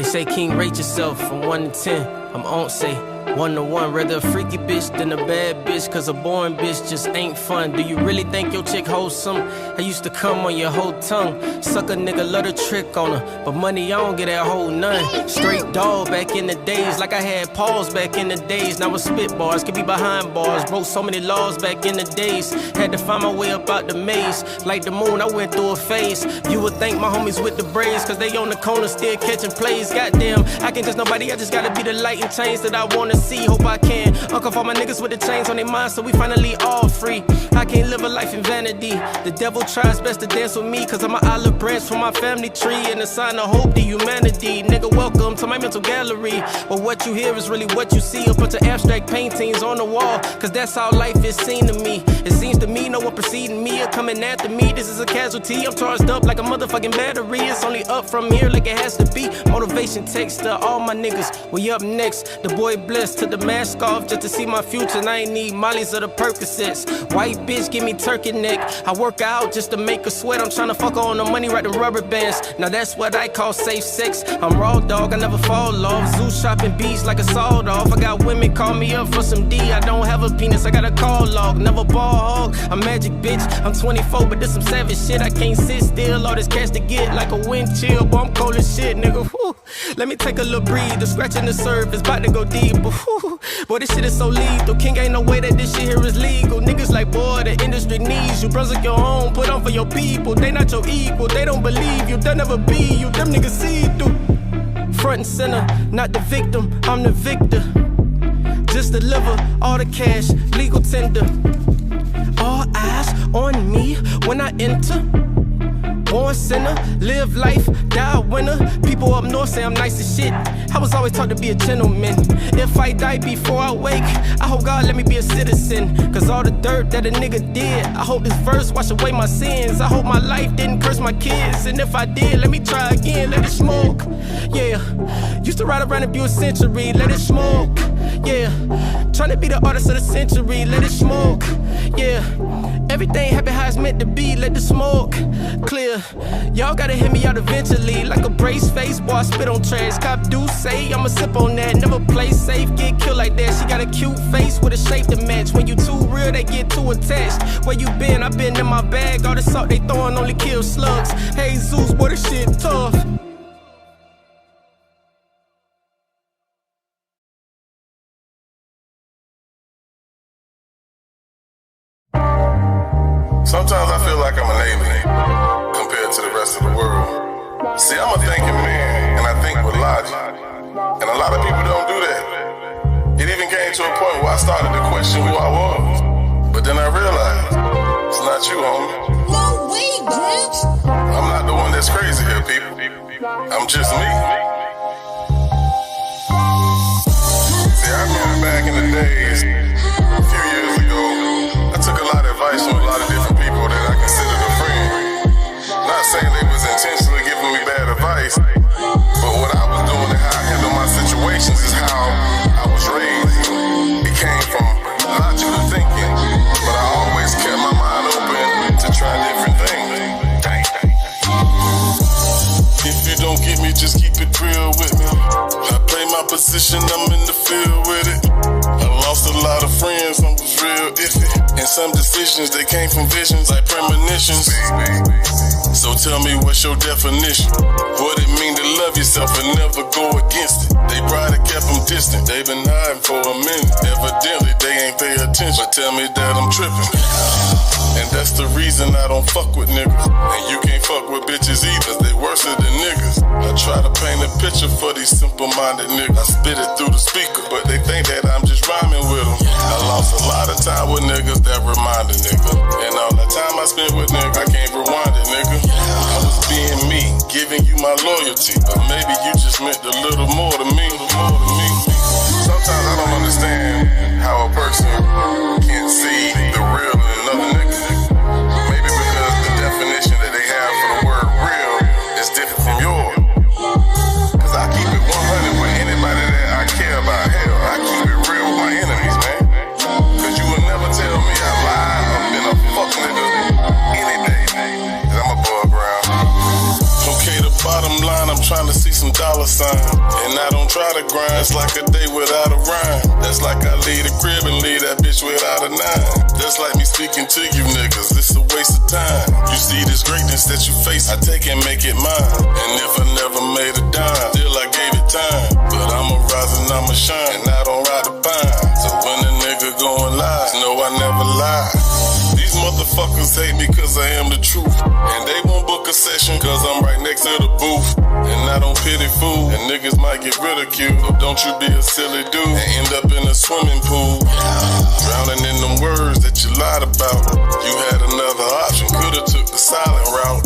say, King, rate yourself from 1 to 10. I'm on say 1 to 1. Rather a freaky bitch than a bad bitch, cause a boring bitch just ain't fun. Do you really think your chick wholesome? I used to come on your whole tongue. Suck a nigga, love to trick on her, but money I don't get that whole none. Straight dog back in the days, like I had paws back in the days. Now I spit bars, could be behind bars. Broke so many laws back in the days. Had to find my way up out the maze. Like the moon, I went through a phase. You would think my homies with the braids, cause they on the corner still catching plays. Goddamn, I can't just nobody, I just gotta be the light and change that I wanna see. Hope I can uncle for my niggas with the chains on their mind, so we finally all free. I can't live a life in vanity. The devil tries best to dance with me, cause I'm an olive branch from my family tree, and a sign of hope to humanity. Nigga, welcome to my mental gallery, but what you hear is really what you see. A bunch of abstract paintings on the wall, cause that's how life is seen to me. It seems to me no one preceding me or coming after me. This is a casualty, I'm charged up like a motherfucking battery. It's only up from here like it has to be. Motivation text to all my niggas, we up next. The boy blessed, took the mask off just to see my future, and I ain't need mollies or the Percocets. White bitch give me turkey neck, I work out just to make her sweat. I'm tryna fuck her on the money, right, the rubber bands. Now that's what I call safe sex. I'm raw dog, I never fall off. Zoo shopping beats like a sawed off. I got women call me up for some D. I don't have a penis, I got a call log. Never ball hog, I'm magic bitch. I'm 24, but this some savage shit. I can't sit still, all this cash to get like a wind chill. Boy, I'm cold as shit, nigga. Whew. Let me take a little breathe. The scratching the surface, about to go deep. But whew, boy, this shit is so lethal. King ain't no way that this shit here is legal. Niggas like, boy, the industry needs you. Bruns like your own, put on for your people. They not your equal, they don't believe you. They'll never be you, them niggas see through. Front and center, not the victim, I'm the victor. Just deliver all the cash, legal tender. All eyes on me when I enter. Born sinner, live life, die winner. People up north say I'm nice as shit. I was always taught to be a gentleman. If I die before I wake, I hope God let me be a citizen. Cause all the dirt that a nigga did, I hope this verse wash away my sins. I hope my life didn't curse my kids. And if I did, let me try again, let it smoke. Yeah, used to ride around and view a century, let it smoke. Yeah, trying to be the artist of the century, let it smoke. Yeah, everything happen how it's meant to be, let the smoke clear. Y'all gotta hit me out eventually, like a brace face, boy I spit on trash. Cop do say I'ma sip on that, never play safe, get killed like that. She got a cute face with a shape to match. When you too real, they get too attached. Where you been? I been in my bag. All the salt they throwing only kill slugs. Hey Zeus, boy this shit tough. Sometimes I feel like I'm an alien compared to the rest of the world. See, I'm a thinking man, and I think with logic. And a lot of people don't do that. It even came to a point where I started to question who I was. But then I realized, it's not you, homie. No way, bitch! I'm not the one that's crazy here, people. I'm just me. See, I remember back in the days, a few years ago, I took a lot of advice from a lot of different people that I considered a friend. Not saying they was intentionally giving me bad advice, but what I was doing and how I handled my situations is how I was raised. It came from logical thinking, but I always kept my mind open to try different things. If you don't get me, just keep it real with me. I play my position, I'm in the field with it. I lost a lot of friends, I was real iffy. And some decisions, they came from visions like premonitions. So tell me what's your definition? What it mean to love yourself and never go against it? They probably kept them distant, they been hiding for a minute. Evidently they ain't pay attention, but tell me that I'm tripping. And that's the reason I don't fuck with niggas. And you can't fuck with bitches either, they worse than niggas. I try to paint a picture for these simple-minded niggas. I spit it through the speaker, but they think that I'm just rhyming with them. I lost a lot of time with niggas that remind a nigga. And all the time I spent with niggas, I can't rewind it, nigga. I was being me, giving you my loyalty, but maybe you just meant a little more to me. Sometimes I don't understand how a person can't see the real in another nigga. Maybe because the definition that they have for the word real is different from yours. Cause I keep it 100 with anybody that I care about. Hell, I keep it real with my enemies, man. Cause you will never tell me I lied or been a fuck nigga any day. Cause I'm above ground. Okay, the bottom line, I'm trying to see some dollar signs. And I don't try to grind, it's like a day without a rhyme. That's like I leave the crib and leave that bitch without a nine. That's like me speaking to you niggas, it's a waste of time. You see this greatness that you face, I take and make it mine. And if I never made a dime, still I gave it time. But I'ma rise and I'ma shine, and I don't ride the pine. So when a nigga going live, know I never lie. These motherfuckers hate me cause I am the truth. And they won't book a session cause I'm right next to the booth. And I don't pity fool, and niggas might get ridiculed. So don't you be a silly dude and end up in a swimming pool, drowning in them words that you lied about. You had another option, coulda took the silent route.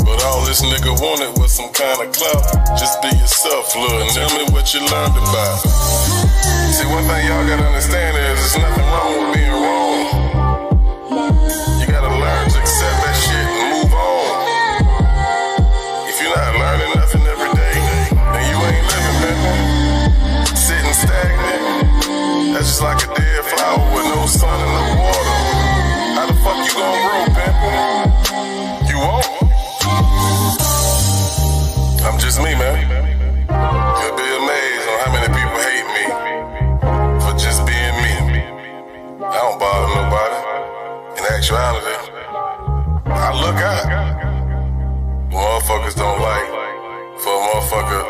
But all this nigga wanted was some kind of clout. Just be yourself, look, and tell me what you learned about. See, one thing y'all gotta understand is there's nothing wrong with being wrong. You gotta learn to accept that shit and move on. If you're not learning nothing every day, then you ain't living, man. Sitting stagnant, that's just like a dead flower with no sun and no water. How the fuck you gonna grow, pimpin'? You won't. I'm just me, man. You'll be amazed on how many people hate me for just being me. I don't bother nobody. In actuality, I look out. Motherfuckers don't like for a motherfucker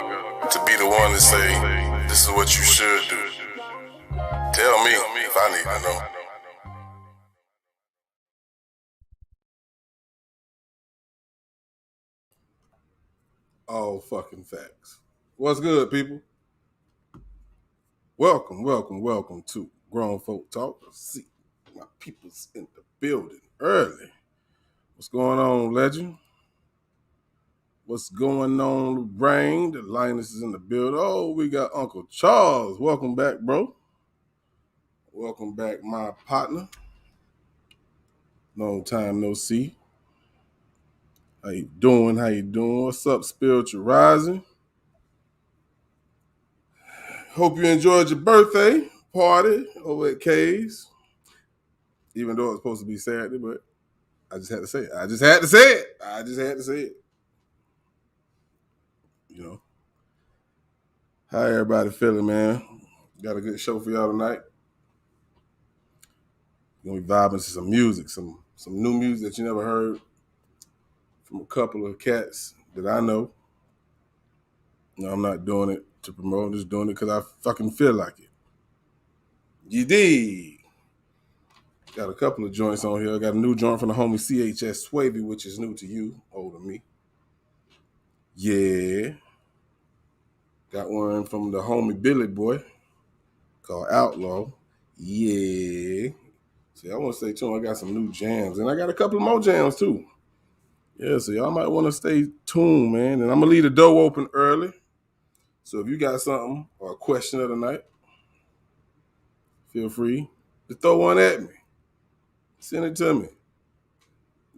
to be the one to say, this is what you should do. Tell me if I need to know. All fucking facts. What's good, people? Welcome to Grown Folk Talk. See my people's in the building early. What's going on, legend? What's going on, Rain? The Linus is in the building. Oh, we got Uncle Charles. Welcome back, bro. Welcome back, my partner. Long time no see. How you doing? What's up, Spiritual Rising? Hope you enjoyed your birthday party over at K's. Even though it was supposed to be Saturday, but I just had to say it. I just had to say it. You know. How everybody feeling, man? Got a good show for y'all tonight. We're gonna be vibing to some music, some new music that you never heard from a couple of cats that I know. No, I'm not doing it to promote. I'm just doing it because I fucking feel like it. You dig? Got a couple of joints on here. I got a new joint from the homie CHS Swavy, which is new to you, old to me. Yeah. Got one from the homie Billy Boy called Outlaw. Yeah. See, I want to stay tuned. I got some new jams. And I got a couple of more jams, too. Yeah, so y'all might want to stay tuned, man. And I'm going to leave the door open early. So if you got something or a question of the night, feel free to throw one at me. Send it to me.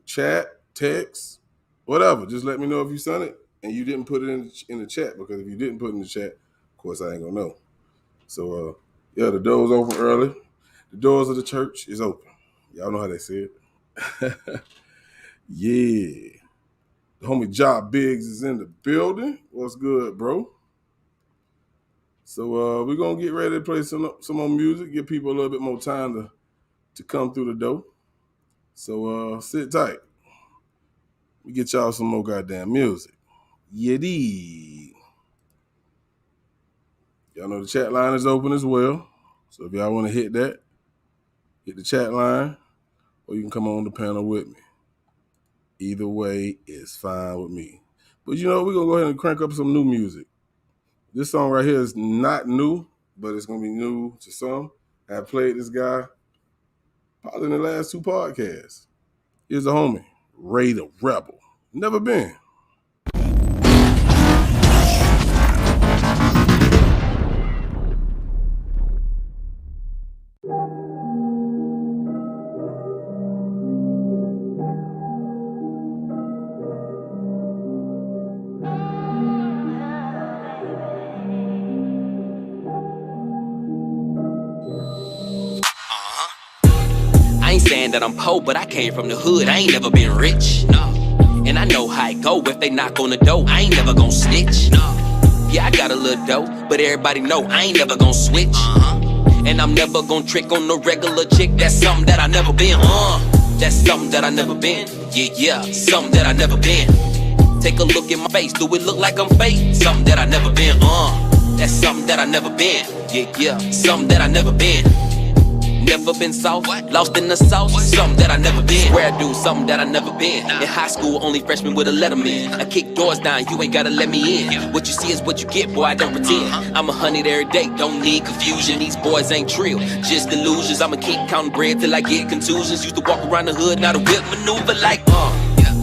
Chat, text, whatever. Just let me know if you sent it and you didn't put it in the chat, because if you didn't put it in the chat, of course I ain't gonna know. So yeah, the door's open early. The doors of the church is open. Y'all know how they say it. Yeah. The homie Job Biggs is in the building. What's good, bro? So we're gonna get ready to play some more music, give people a little bit more time to come through the door. So sit tight. We get y'all some more goddamn music. Yiddy. Y'all know the chat line is open as well. So if y'all want to hit that, hit the chat line, or you can come on the panel with me. Either way is fine with me. But you know, we're gonna go ahead and crank up some new music. This song right here is not new, but it's gonna be new to some. I played this guy probably in the last 2 podcasts. Here's the homie, Ray the Rebel. Never been. Saying that I'm poor, but I came from the hood. I ain't never been rich. No. And I know how it go if they knock on the door. I ain't never gonna snitch. No. Yeah, I got a little dough, but everybody know I ain't never gon' switch. And I'm never gon' trick on no regular chick. That's something that I never been. That's something that I never been. Yeah, something that I never been. Take a look in my face, do it look like I'm fake? Something that I never been. That's something that I never been. Yeah, something that I never been. Never been soft, lost in the sauce. Something that I never been. Swear I do something that I never been. In high school, only freshman with a letterman. I kick doors down, you ain't gotta let me in. What you see is what you get, boy, I don't pretend. I'm 100 every day, don't need confusion. These boys ain't trill, just illusions. I'ma keep counting bread till I get contusions. Used to walk around the hood, now the whip maneuver like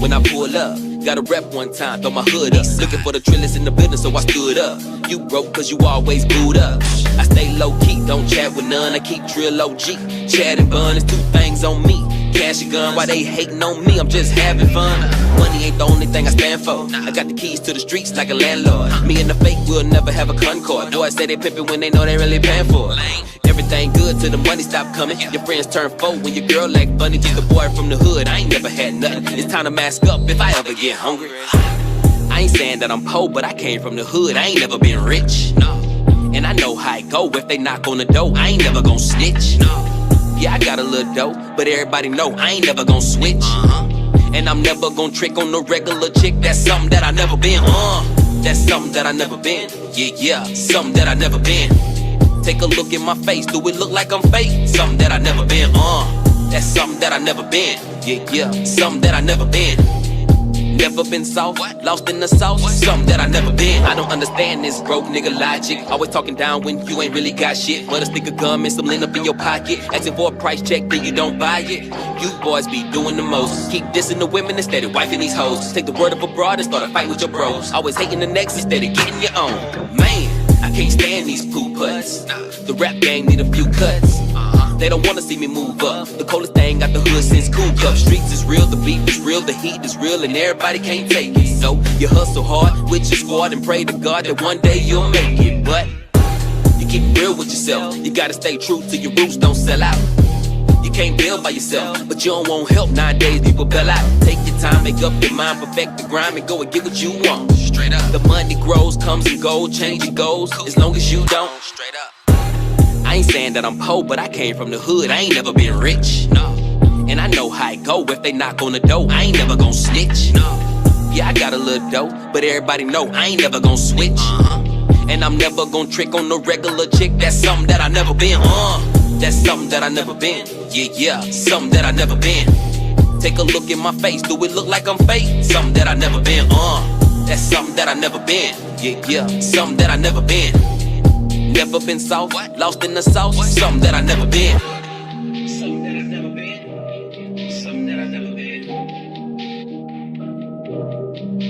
when I pull up, got a rep one time, throw my hood up. Looking for the trillers in the business, so I stood up. You broke cause you always booed up. I stay low key, don't chat with none. I keep drill OG, chat and bun. It's two things on me, cash and gun. Why they hating on me, I'm just having fun. Money ain't the only thing I stand for. I got the keys to the streets like a landlord. Me and the fake will never have a concord. Boys say they pimpin' when they know they really paying for it. Everything good till the money stop coming. Your friends turn foe when your girl act funny. Just a boy from the hood, I ain't never had nothing. It's time to mask up if I ever get hungry. I ain't saying that I'm poor, but I came from the hood. I ain't never been rich. And I know how it go. If they knock on the door, I ain't never gon' snitch. Yeah, I got a little dough, but everybody know I ain't never gon' switch. And I'm never gon' trick on no regular chick. That's something that I never been. That's something that I never been. Yeah, something that I never been. Take a look in my face, do it look like I'm fake? Something that I never been, that's something that I never been. Yeah, something that I never been. Never been soft, lost in the sauce. Something that I never been. I don't understand this broke nigga logic. Always talking down when you ain't really got shit. But a stick of gum and some lint up in your pocket. Asking for a price check, then you don't buy it. You boys be doing the most. Keep dissing the women instead of wifing these hoes. Take the word of a broad and start a fight with your bros. Always hating the next instead of getting your own. Man, I can't stand these poo putts. The rap gang need a few cuts. They don't wanna see me move up. The coldest thing out the hood since Cool Cup. Streets is real, the beef is real, the heat is real, and everybody can't take it. So you hustle hard with your squad and pray to God that one day you'll make it. But you keep it real with yourself. You gotta stay true to your roots, don't sell out. You can't build by yourself, but you don't want help nowadays. People bail out. Take your time, make up your mind, perfect the grind, and go and get what you want. Straight up. The money grows, comes and goes, change it goes, as long as you don't. Straight up. I ain't saying that I'm poor, but I came from the hood. I ain't never been rich. And I know how it go. If they knock on the door, I ain't never gon' snitch. Yeah, I got a little dough, but everybody know I ain't never gon' switch. And I'm never gon' trick on no regular chick. That's something that I never been. That's something that I never been. Yeah, something that I never been. Take a look in my face, do it look like I'm fake? Something that I never been. That's something that I never been. Yeah, something that I never been. Never been soft, lost in the sauce. Something that I never been. Something that I've never been. Something that I've never been.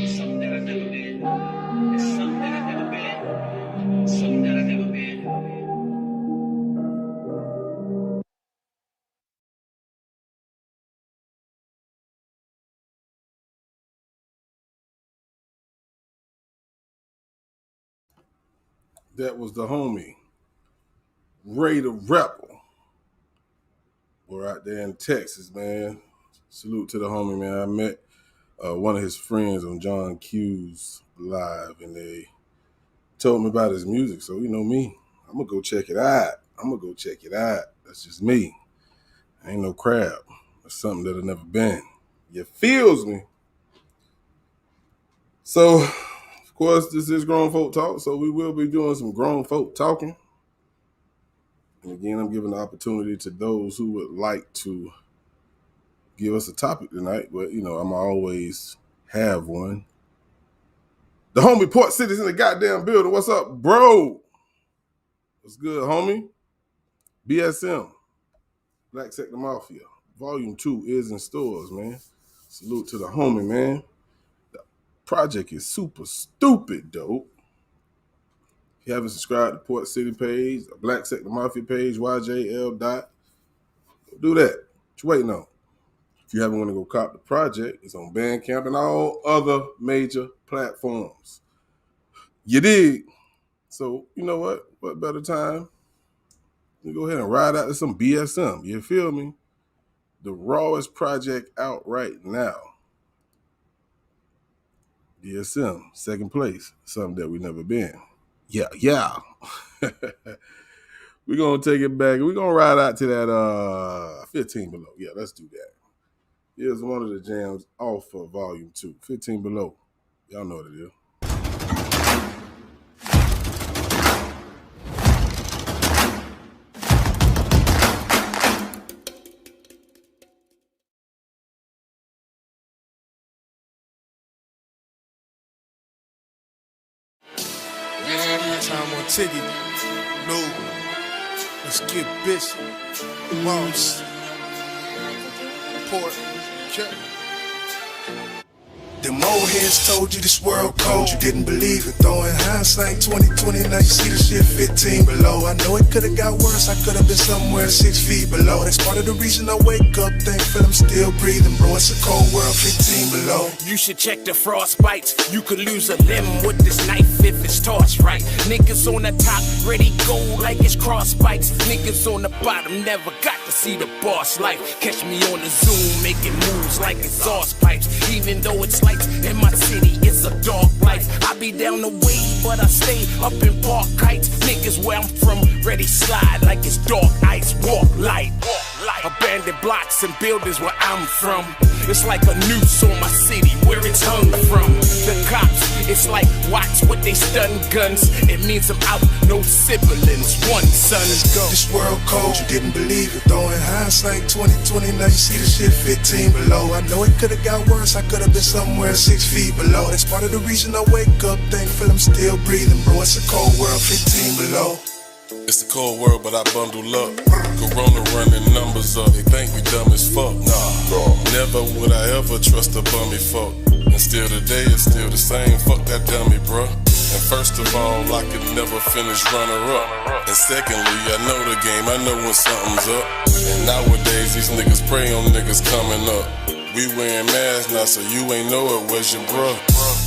Something that I've never been. Something that I've never been. Something that I've never been. That was the homie, Ray the Rebel. We're out there in Texas, man. Salute to the homie, man. I met one of his friends on John Q's live, and they told me about his music. So, you know me, I'm going to go check it out. That's just me. I ain't no crab. That's something that I've never been. You feels me? So, of course, this is Grown Folk Talk, so we will be doing some grown folk talking. And again, I'm giving the opportunity to those who would like to give us a topic tonight, but, you know, I'm always have one. The homie Port City's in the goddamn building. What's up, bro? What's good, homie? BSM, Black Sector Mafia, Volume 2 is in stores, man. Salute to the homie, man. The project is super stupid, dope. If you haven't subscribed to Port City page, the Black Sector Mafia page, YJL dot, do that. What you waiting on? If you haven't want to go cop the project, it's on Bandcamp and all other major platforms. You dig? So, you know what? What better time? We go ahead and ride out to some BSM. You feel me? The rawest project out right now. DSM, second place, something that we never been. Yeah. We're going to take it back. We're going to ride out to that 15 below. Yeah, let's do that. Here's one of the jams off of volume 2, 15 below. Y'all know what it is. Time on Tiggy. No. Let's get busy. Moms. Port. Check. Them old heads told you this world cold, you didn't believe it. Throwing hindsight 2020, now you see the shit 15 below. I know it could've got worse, I could've been somewhere 6 feet below. That's part of the reason I wake up thankful I'm still breathing, bro. It's a cold world, 15 below. You should check the frost bites. You could lose a limb with this knife if it's tossed right. Niggas on the top, ready go like it's cross bites. Niggas on the bottom never got to see the boss life. Catch me on the Zoom, making moves like exhaust pipes. Even though it's lights in my city, it's a dark life. I be down the way, but I stay up in Park Heights. Niggas where I'm from, ready slide like it's dark ice. Walk light. Abandoned blocks and buildings where I'm from. It's like a noose on my city where it's hung from. The cops, it's like watch what they stun guns. It means I'm out, no siblings, one son. Let's go. This world cold, you didn't believe it. Throwing hindsight 2020, now you see the shit 15 below. I know it could've got worse, I could've been somewhere 6 feet below. That's part of the reason I wake up thankful I'm still breathing, bro. It's a cold world, 15 below. It's a cold world, but I bundle up. Corona running numbers up. They think we dumb as fuck. Nah, never would I ever trust a bummy fuck. And still today, it's still the same. Fuck that dummy, bruh. And first of all, I could never finish runner-up. And secondly, I know the game, I know when something's up. And nowadays, these niggas prey on niggas coming up. We wearing masks now, so you ain't know it was your bruh.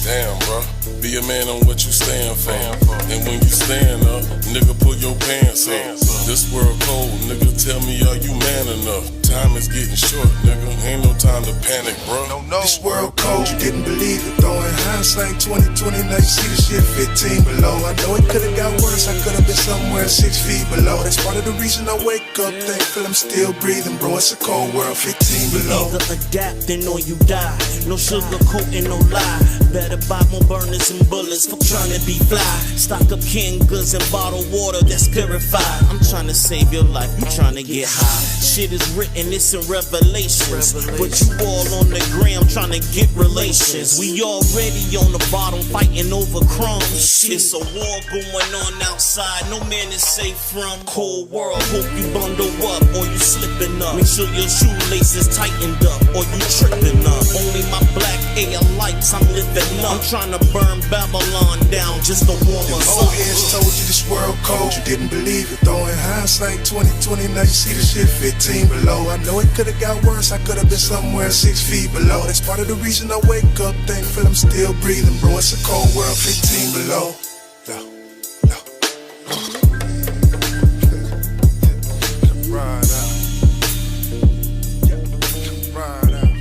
Damn, bruh. Be a man on what you stand for. And when you stand up, nigga, pull your pants up. This world cold, nigga, tell me, are you man enough? Time is getting short, nigga. Ain't no time to panic, bro. This world cold, you didn't believe it. Throwing hindsight 2020, now you see the shit 15 below. I know it could've got worse, I could've been somewhere 6 feet below. That's part of the reason I wake up thankful I'm still breathing, bro. It's a cold world, 15 below. Either adapting or you die. No sugarcoating, no lie. Better buy more burners and bullets for trying to be fly. Stock up canned goods and bottled water that's purified. I'm trying to save your life, you trying to get high. Shit is written, it's in Revelations. But you all on the gram trying to get relations. We already on the bottom fighting over crumbs. It's a war going on outside, no man is safe from. Cold world, hope you bundle up or you slipping up. Make sure your shoelaces tightened up or you tripping up. Only my black air lights, I'm living up. I'm trying to burn Babylon down just to warm us up. Old heads told you this world cold, you didn't believe it. Throwing hindsight 2020, now you see the shit 15 below. I know it could've got worse, I could've been somewhere 6 feet below. That's part of the reason I wake up thankful I'm still breathing, bro. It's a cold world, 15 below. No. Ride out. Ride out.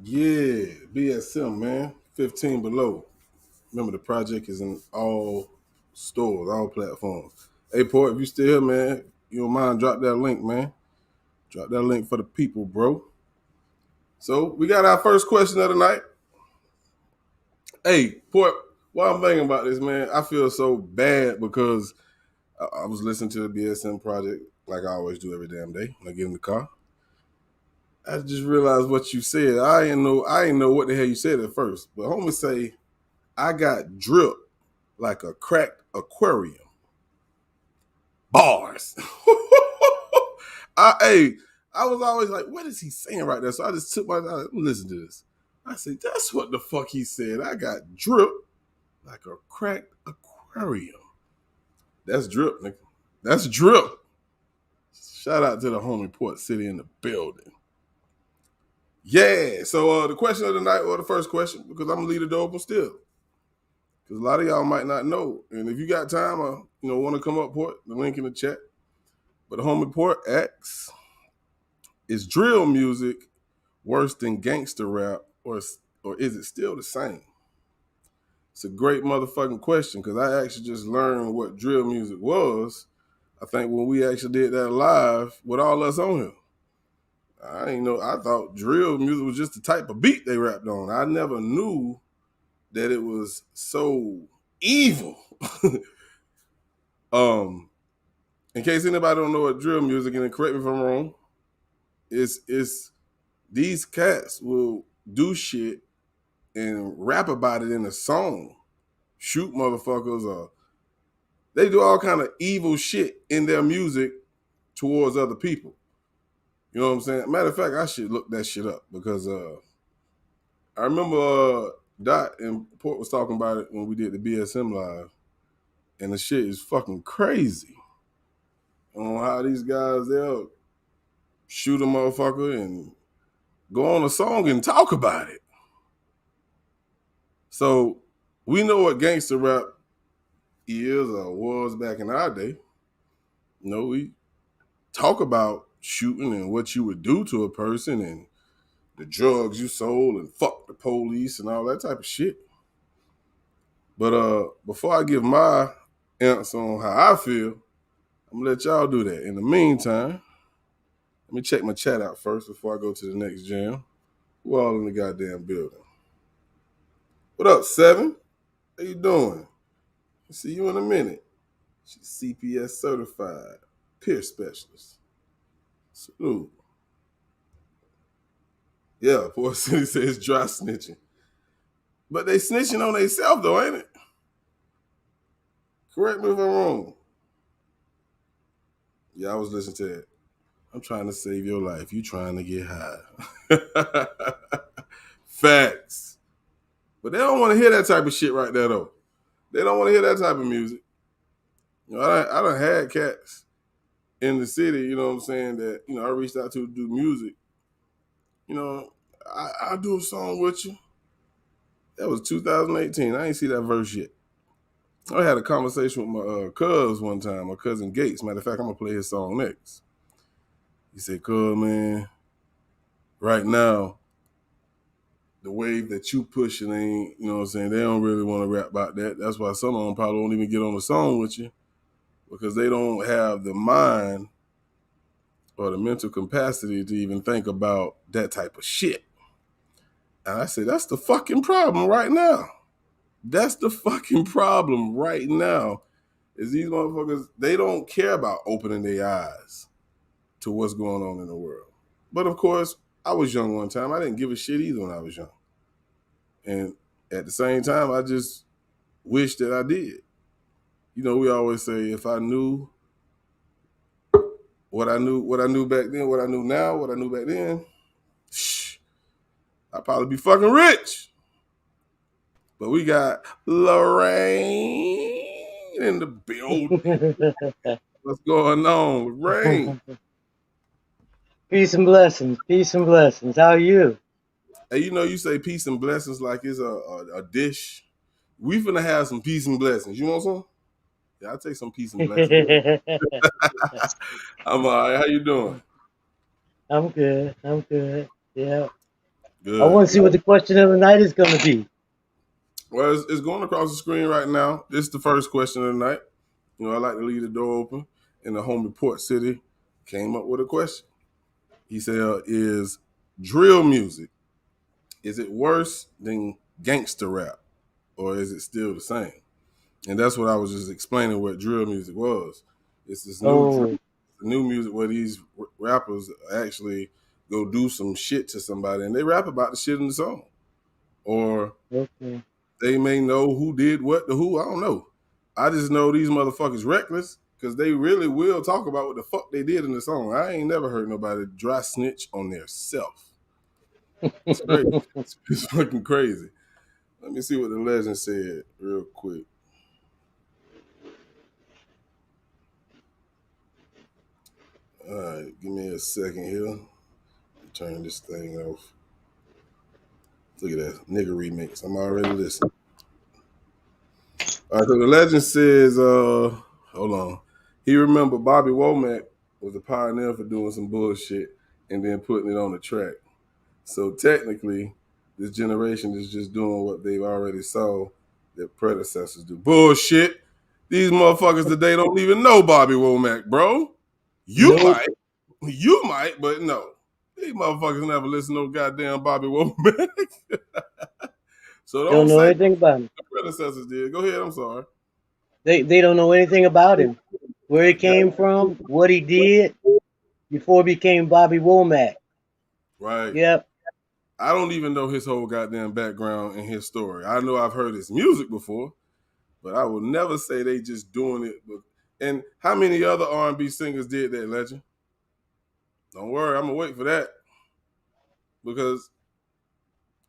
Yeah, BSM, man. 15 below. Remember, the project is in all stores, all platforms. Hey, Port, if you still here, man, you don't mind, drop that link, man. Drop that link for the people, bro. So, we got our first question of the night. Hey, Port, while I'm thinking about this, man, I feel so bad because I was listening to the BSM project like I always do every damn day when I get in the car. I just realized what you said. I didn't know what the hell you said at first. But homie say, I got dripped like a cracked aquarium. Bars. I was always like, what is he saying right there? So I just took my time, listen to this. I said, that's what the fuck he said. I got dripped like a cracked aquarium. That's drip, nigga. That's drip. Shout out to the homie Port City in the building. Yeah. So the question of the night, or the first question, because I'm gonna leave the door open still. Because a lot of y'all might not know. And if you got time or want to come up, port the link in the chat. But the homie port asks, is drill music worse than gangster rap, or is it still the same? It's a great motherfucking question, because I actually just learned what drill music was, I think, when we actually did that live with all us on here. I thought drill music was just the type of beat they rapped on. I never knew that it was so evil. In case anybody don't know what drill music, and correct me if I'm wrong, it's these cats will do shit and rap about it in a song, shoot motherfuckers, or they do all kind of evil shit in their music towards other people. You know what I'm saying? Matter of fact, I should look that shit up, because I remember Dot and Port was talking about it when we did the BSM live, and the shit is fucking crazy on how these guys, they'll shoot a motherfucker and go on a song and talk about it. So we know what gangster rap is or was back in our day. We talk about shooting and what you would do to a person and the drugs you sold and fuck the police and all that type of shit. But before I give my answer on how I feel, I'm gonna let y'all do that. In the meantime, let me check my chat out first before I go to the next jam. Who all in the goddamn building? What up, Seven? How you doing? See you in a minute. She's CPS certified, peer specialist. Salute. Yeah, Port City says dry snitching. But they snitching on themselves though, ain't it? Correct me if I'm wrong. Yeah, I was listening to that. I'm trying to save your life. You trying to get high. Facts. But they don't want to hear that type of shit right there though. They don't want to hear that type of music. I done had cats in the city, you know what I'm saying, that, I reached out to do music. I'll do a song with you. That was 2018. I ain't see that verse yet. I had a conversation with my cuz one time, my cousin Gates. Matter of fact, I'm going to play his song next. He said, cuz, man, right now, the wave that you pushing ain't, you know what I'm saying, they don't really want to rap about that. That's why some of them probably won't even get on the song with you, because they don't have the mind or the mental capacity to even think about that type of shit. And I said, that's the fucking problem right now. That's the fucking problem right now, is these motherfuckers, they don't care about opening their eyes to what's going on in the world. But of course, I was young one time. I didn't give a shit either when I was young. And at the same time, I just wish that I did. We always say, if I knew what I knew back then, what I knew now, what I knew back then, I'd probably be fucking rich. But we got Lorraine in the building. What's going on, Lorraine? Peace and blessings. Peace and blessings. How are you? Hey, you say peace and blessings like it's a dish. We finna have some peace and blessings. You want some? Yeah, I'll take some peace and blessings. I'm all right. How you doing? I'm good. I'm good. Yeah. I Good, want to see good. what the question of the night is going to be. Well, it's going across the screen right now. This is the first question of the night. I like to leave the door open. And the homie Port City came up with a question. He said, is drill music, is it worse than gangster rap, or is it still the same? And that's what I was just explaining what drill music was. It's this new music where these rappers actually go do some shit to somebody and they rap about the shit in the song. Or they may know who did what to who. I don't know. I just know these motherfuckers reckless, because they really will talk about what the fuck they did in the song. I ain't never heard nobody dry snitch on their self. It's crazy. It's fucking crazy. Let me see what the legend said real quick. All right, give me a second here. Turn this thing off. Look at that nigga remix. I'm already listening. All right, so the legend says, hold on. He remembered Bobby Womack was a pioneer for doing some bullshit and then putting it on the track. So technically, this generation is just doing what they've already saw their predecessors do. Bullshit. These motherfuckers today don't even know Bobby Womack, bro. Nope. You might, but no. These motherfuckers never listen to no goddamn Bobby Womack. So Don't don't know say anything about him. the predecessors did. Go ahead, I'm sorry. They don't know anything about him. Where he I got came from, what he did before he became Bobby Womack. right. Yep. I don't even know his whole goddamn background and his story. I know I've heard his music before, but I will never say they just doing it. And how many other R&B singers did that, Legend? Don't worry, I'm gonna wait for that because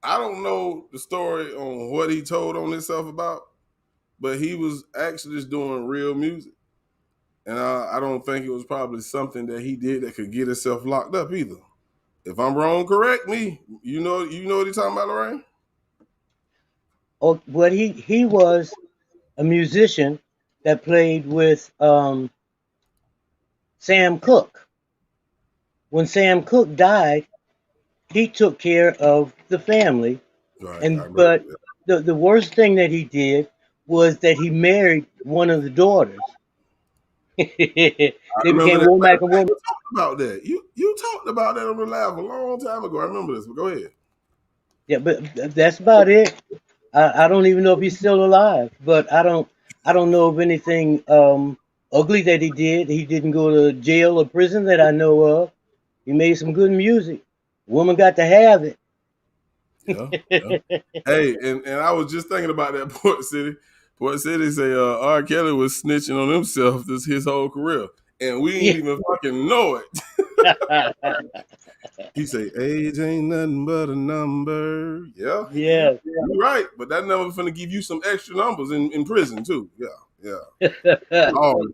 I don't know the story on what he told on himself about, but he was actually just doing real music, and I don't think it was probably something that he did that could get himself locked up either. If I'm wrong, correct me. You know what he's talking about, Lorraine? Oh, but he was a musician that played with Sam Cooke. When Sam Cooke died, he took care of the family, Right, I and remember but that. the worst thing that he did was that he married one of the daughters. They I remember became that. Matter Womack of and fact, Womack. you talked about that. You talked about that on the live a long time ago. I remember this, but go ahead. Yeah, but that's about it. I don't even know if he's still alive, but I don't know of anything ugly that he did. He didn't go to jail or prison that I know of. He made some good music. Woman got to have it. Yeah, yeah. Hey, and I was just thinking about that Port City. Port City say R. Kelly was snitching on himself this his whole career, and we ain't Yeah. even fucking know it. He say age ain't nothing but a number. Yeah, Yeah. you're right, but that number finna give you some extra numbers in prison too. Yeah, all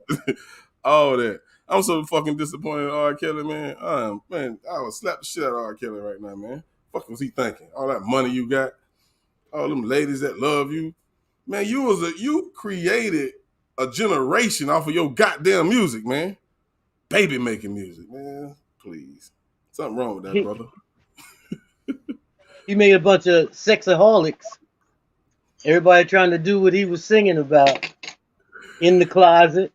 all that. I'm so fucking disappointed in R. Kelly, man. Man, I would slap the shit out of R. Kelly right now, man. Fuck was he thinking? All that money you got, all them ladies that love you, man. You created a generation off of your goddamn music, man. Baby making music, man. Please, something wrong with that, he, brother. he made a bunch of sexaholics. Everybody trying to do what he was singing about in the closet.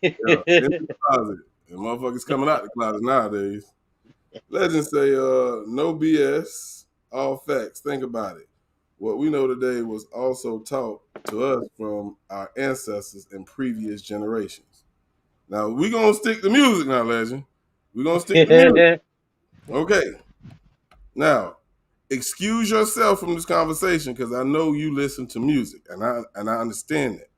Yeah, in the closet, and motherfuckers coming out the closet nowadays. Legends say, no BS, all facts. Think about it. What we know today was also taught to us from our ancestors in previous generations. Now, we're going to stick to music now, Legend. We're going to stick to music. Okay. Now, excuse yourself from this conversation because I know you listen to music, and I understand that.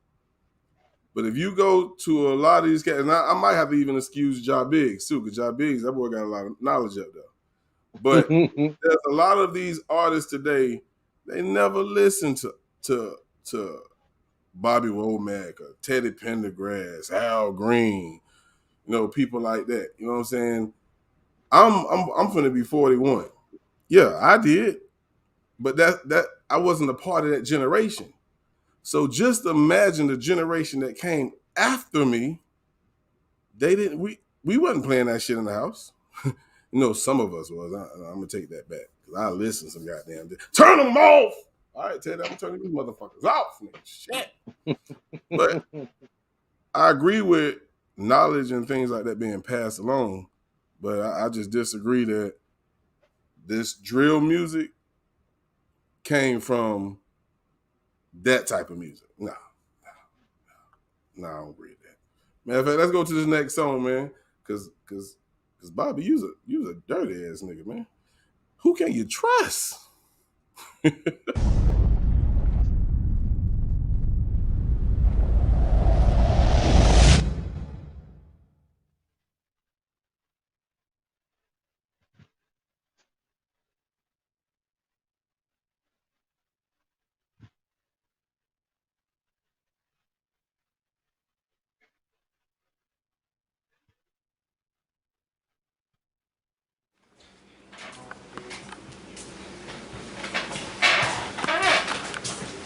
But if you go to a lot of these cats, and I might have to even excuse Ja Biggs, too, because Ja Biggs, that boy got a lot of knowledge up there. But there's a lot of these artists today, they never listen to to Bobby Womack or Teddy Pendergrass, Al Green, people like that. You know what I'm saying? I'm finna be 41. Yeah, I did. But that I wasn't a part of that generation. So just imagine the generation that came after me, they didn't we wasn't playing that shit in the house. Some of us was. I'm gonna take that back because I listen some goddamn. Turn them off. All right, Ted, I'm turning these motherfuckers off. Nigga. Shit. But I agree with knowledge and things like that being passed along, but I just disagree that this drill music came from that type of music. Nah, I don't agree with that. Matter of fact, let's go to this next song, man. Cause Bobby, you a dirty ass nigga, man. Who can you trust?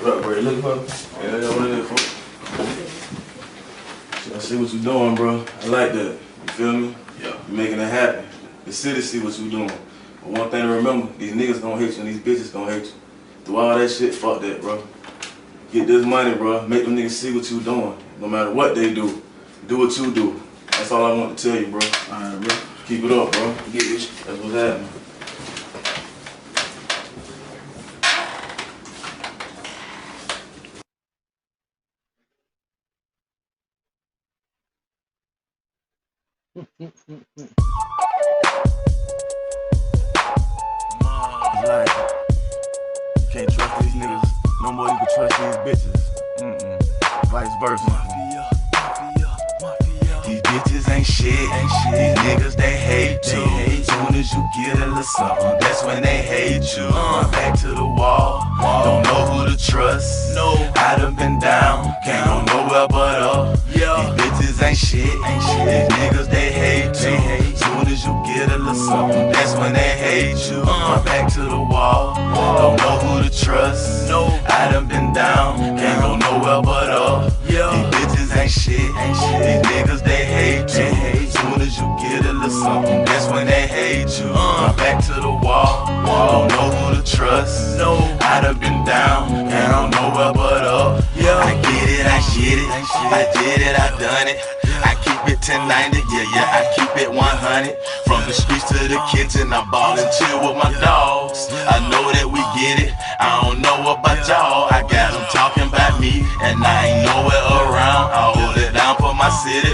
What up, bro? You looking for me? Yeah, what it is, folks? I see what you doing, bro. I like that. You feel me? Yeah. You making it happen. The city see what you doing. But one thing to remember, these niggas gonna hate you and these bitches gonna hate you. Through all that shit, fuck that, bro. Get this money, bro. Make them niggas see what you doing. No matter what they do, do what you do. That's all I want to tell you, bro. Alright, bro. Keep it up, bro. Get this. That's what's happening. Like, you can't trust these niggas no more than you can trust these bitches. Vice versa. These bitches ain't shit. These niggas, they hate you. Soon as you get a little something, that's when they hate you. Back to the wall. Don't know who to trust. No, I done been down. Can't go nowhere but up. These bitches ain't shit. These niggas, they hate you. Soon as you get a little something, that's when they hate you. Back to the wall. Don't know who to trust. No, I done been down. Can't go nowhere but up. These bitches ain't shit. These niggas, they hate you. Soon as you get a little something, that's when they hate you. Back to the wall. Don't know who to trust. No, I done been down. Can't go nowhere but up. I get it, I shit it. I did it, I done it. I keep it 1090, yeah, I keep it 100. From the streets to the kitchen, I ball and chill with my dogs. I know that we get it, I don't know about y'all. I got them talking about me, and I ain't nowhere around. I hold it down for my city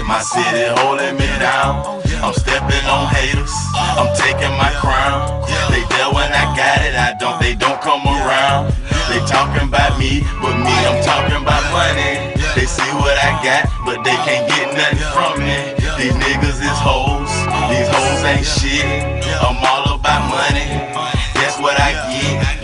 holding me down. I'm stepping on haters, I'm taking my crown. They there when I got it, they don't come around. They talking about me, but me, I'm talking about money. They see what I got, but they can't get nothing from me. These niggas is hoes, these hoes ain't shit. I'm all about money, that's what I get.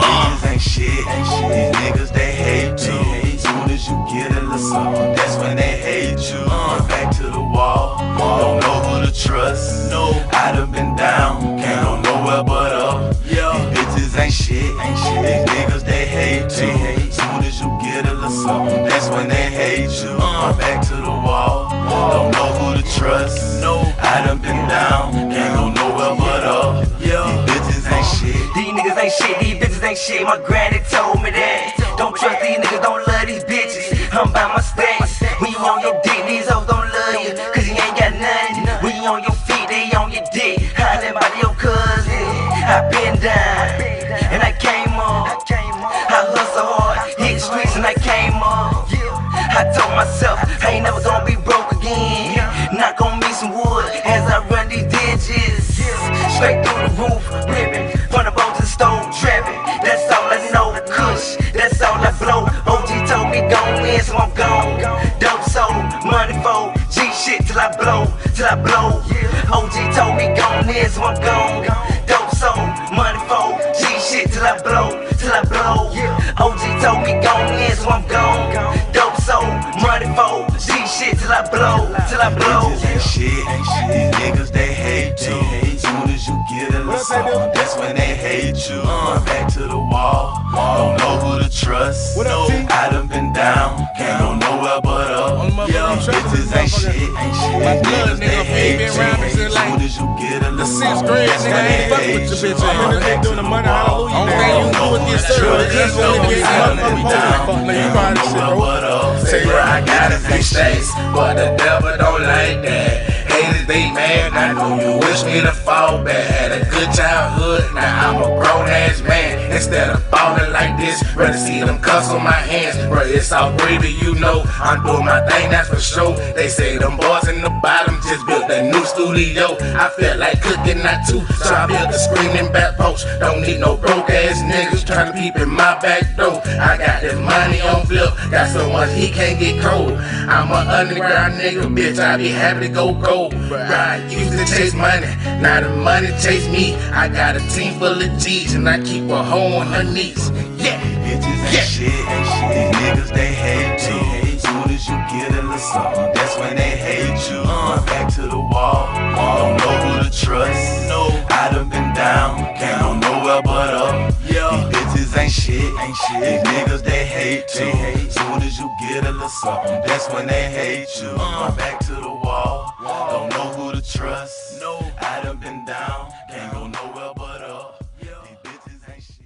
Niggas ain't shit, these niggas they hate you. Soon as you get a little something, that's when they hate you. Back to the wall, don't know who to trust. No, I done been down, can't go nowhere but up. These bitches ain't shit, these niggas they hate you. Soon as you get a little something, that's when they hate you. Back to the wall, don't know who to trust. No, I done been down, can't go nowhere but up. These bitches ain't shit. These niggas ain't shit, these bitches ain't shit. My granny told me that. Don't trust these niggas, don't love these bitches. I'm by my stacks. When you on your dick, these hoes don't love you, cause you ain't got nothing. When you on your feet, they on your dick. Hollin' about your cousin. I been down, and I came up. I hustle hard, hit the streets and I came up. I told myself, I ain't never gonna be broke again. Knock on me some wood as I run these digits. Straight through the roof, ripping, from the boat to the stove, trapping. That's all I know, kush, that's all I blow. OG told me gon' win, so I'm gone. Dope soul, money fold, G shit till I blow, OG told me gon' win, so I'm gone. Dope soul, money fold, G shit till I blow, OG told me gon' win, so I'm gone. Dope soul, money fold, G shit till I blow, Bitches ain't shit, these niggas they hate you. Soon as you get a little something, that's when they hate you. Back to the wall, don't know who to trust. No, I done been down, can't go nowhere but up. Bitches ain't shit, these niggas they hate you. Soon as you get a little something, that's when they hate you. Back to the wall, don't know who to trust. Say where I got a few stacks, but the devil don't like that. Haters, they mad, I know you wish me to fall back. Had a good childhood, now I'm a grown ass man. Instead of falling like this, rather see them cuffs on my hands. Bro, it's all gravy, you know, I'm doing my thing, that's for sure. They say them boys in the bottom just built a new studio. I felt like cooking, not too, so I built a screaming back post. Don't need no broke ass niggas trying to peep in my back door. I got this money on flip, got so much he can't get cold. I'm an underground nigga, bitch, I be happy to go gold. I used to chase money, now the money chase me. I got a team full of G's and I keep a hoe on her knees. Yeah, bitches ain't shit, these niggas they hate you. Soon as you get a little something, that's when they hate you. Back to the wall, don't know who to trust. No, I done been down, can't go nowhere but up. These bitches ain't shit. These niggas they hate you. Soon as you get a little something, that's when they hate you. My back to the wall, don't know who to trust. I done been down, can't go nowhere but up. These bitches ain't shit.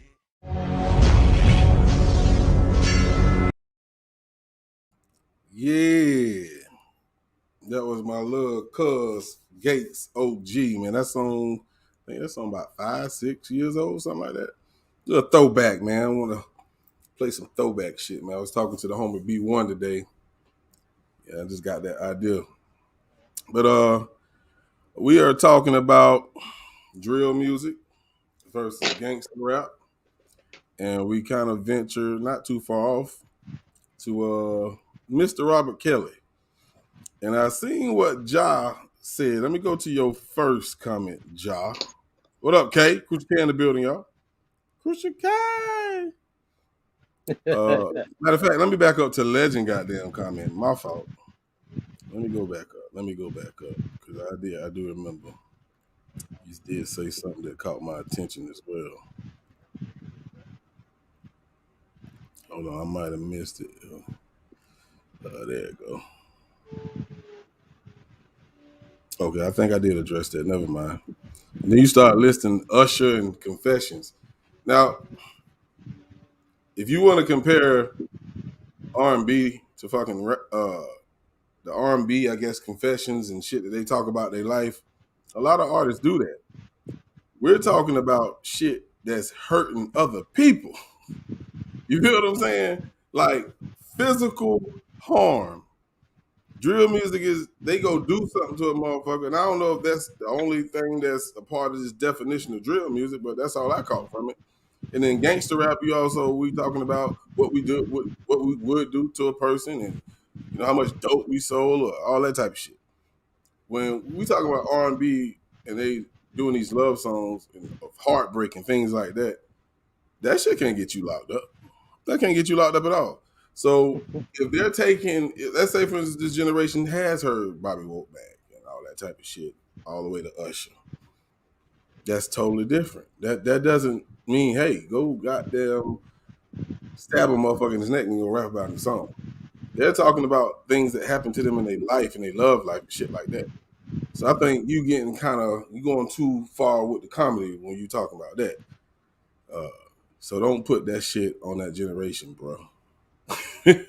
Yeah. That was my little cuz Gates OG, man. That song, I think that song about 5, 6 years old, something like that. Little throwback, man. I want to play some throwback shit, man. I was talking to the homie B1 today. Yeah, I just got that idea. But we are talking about drill music versus gangster rap. And we kind of venture not too far off to Mr. Robert Kelly. And I seen what Ja said. Let me go to your first comment, Ja. What up, K? Crucial K in the building, y'all. Crucial K. Matter of fact, let me back up to Legend goddamn comment. My fault. Let me go back up. Because I do remember. He did say something that caught my attention as well. Hold on, I might have missed it. There you go. Okay, I think I did address that. Never mind. And then you start listing Usher and Confessions. Now, if you want to compare R&B to fucking the R&B, I guess, confessions and shit that they talk about their life, a lot of artists do that. We're talking about shit that's hurting other people. You feel what I'm saying? Like physical harm. Drill music is, they go do something to a motherfucker. And I don't know if that's the only thing that's a part of this definition of drill music, but that's all I caught from it. And then gangster rap, we talking about what we do, what we would do to a person, and you know how much dope we sold, or all that type of shit. When we talk about R&B and they doing these love songs of heartbreak and things like that, that shit can't get you locked up. That can't get you locked up at all. So if they're taking, let's say for instance, this generation has heard Bobby Womack and all that type of shit, all the way to Usher. That's totally different. That doesn't mean, hey, go goddamn stab a motherfucker in his neck and go rap about it in the song. They're talking about things that happen to them in their life and their love life and shit like that. So I think you going too far with the comedy when you talking about that. So don't put that shit on that generation, bro. Did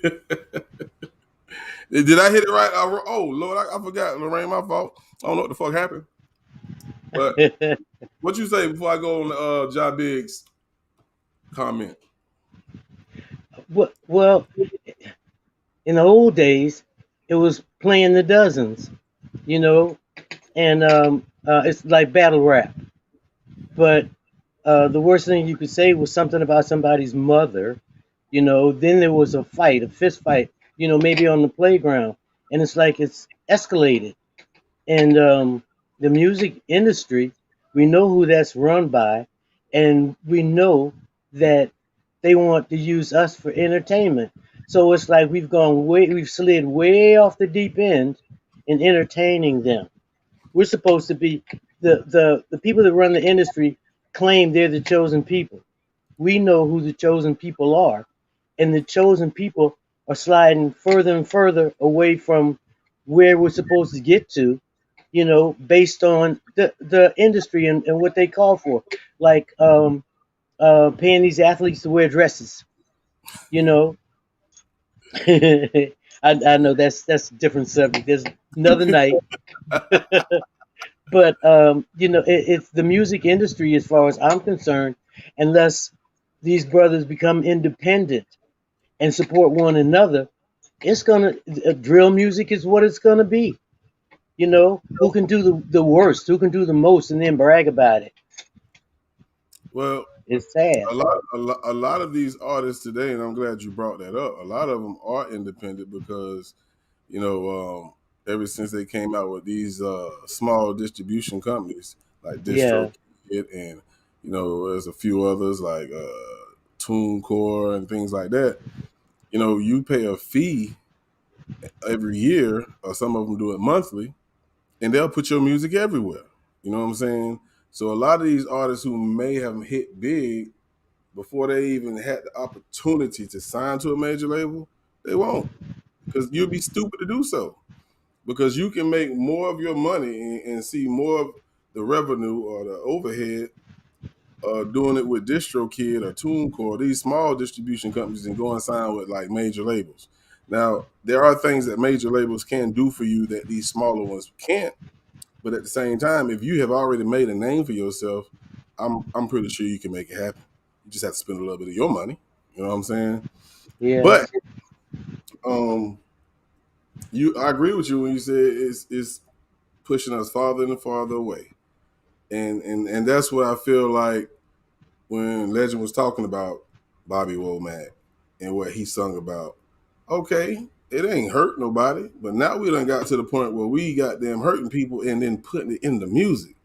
I hit it right? Oh Lord, I forgot. Lorraine, my fault. I don't know what the fuck happened. But what you say before I go on Ja Biggs' comment? Well, in the old days, it was playing the dozens, you know, and it's like battle rap. But the worst thing you could say was something about somebody's mother, you know. Then there was a fight, a fist fight, you know, maybe on the playground, and it's like it's escalated. And the music industry, we know who that's run by, and we know that they want to use us for entertainment. So it's like we've slid way off the deep end in entertaining them. We're supposed to be the people that run the industry claim they're the chosen people. We know who the chosen people are, and the chosen people are sliding further and further away from where we're supposed to get to, you know, based on the industry and what they call for, like paying these athletes to wear dresses, you know. I know that's a different subject. There's another night. But you know, it's the music industry, as far as I'm concerned, unless these brothers become independent and support one another, it's gonna drill music is what it's gonna be. You know, who can do the worst, who can do the most, and then brag about it. Well, It's sad. a lot of these artists today, and I'm glad you brought that up. A lot of them are independent because, you know, ever since they came out with these small distribution companies like Yeah, DistroKid and, you know, there's a few others like TuneCore and things like that. You know, you pay a fee every year, or some of them do it monthly, and they'll put your music everywhere. You know what I'm saying? So a lot of these artists who may have hit big before they even had the opportunity to sign to a major label, they won't, because you'll be stupid to do so. Because you can make more of your money and see more of the revenue or the overhead doing it with DistroKid or TuneCore, these small distribution companies, and go and sign with like major labels. Now, there are things that major labels can do for you that these smaller ones can't. But at the same time, if you have already made a name for yourself, I'm pretty sure you can make it happen. You just have to spend a little bit of your money. You know what I'm saying? Yeah. But I agree with you when you say it's pushing us farther and farther away. And that's what I feel like when Legend was talking about Bobby Womack and what he sung about. Okay, it ain't hurt nobody, but now we done got to the point where we got them hurting people and then putting it in the music.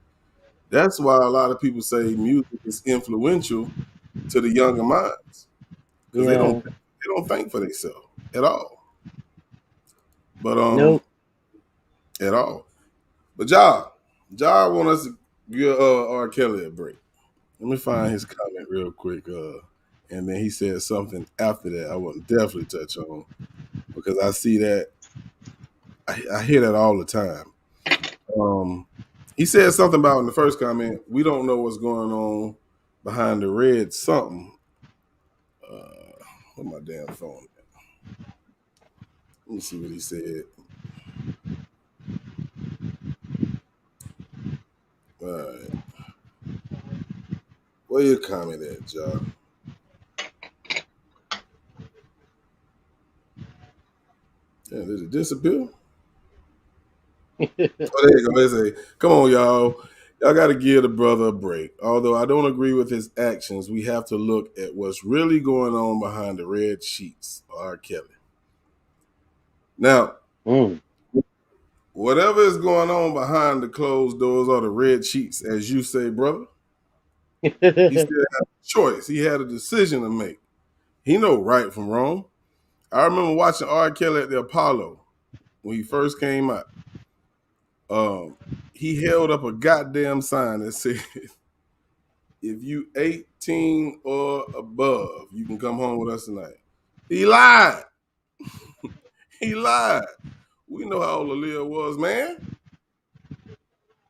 That's why a lot of people say music is influential to the younger minds, because they don't think for themselves at all. But Nope. at all. But Ja want us to give R. Kelly a break. Let me find his comment real quick. And then he said something after that I want to definitely touch on, because I see that I hear that all the time. He said something about in the first comment, we don't know what's going on behind the red something. Where's my damn phone? Let me see what he said. All right. Where your comment at, Ja? Yeah, did it disappear? Oh, there you go. They say, come on, y'all. Y'all got to give the brother a break. Although I don't agree with his actions, we have to look at what's really going on behind the red sheets, R. Kelly. Now, whatever is going on behind the closed doors or the red sheets, as you say, brother, he still had a choice. He had a decision to make. He know right from wrong. I remember watching R. Kelly at the Apollo when he first came out. He held up a goddamn sign that said, if you 18 or above, you can come home with us tonight. He lied. He lied. We know how old Aaliyah was, man.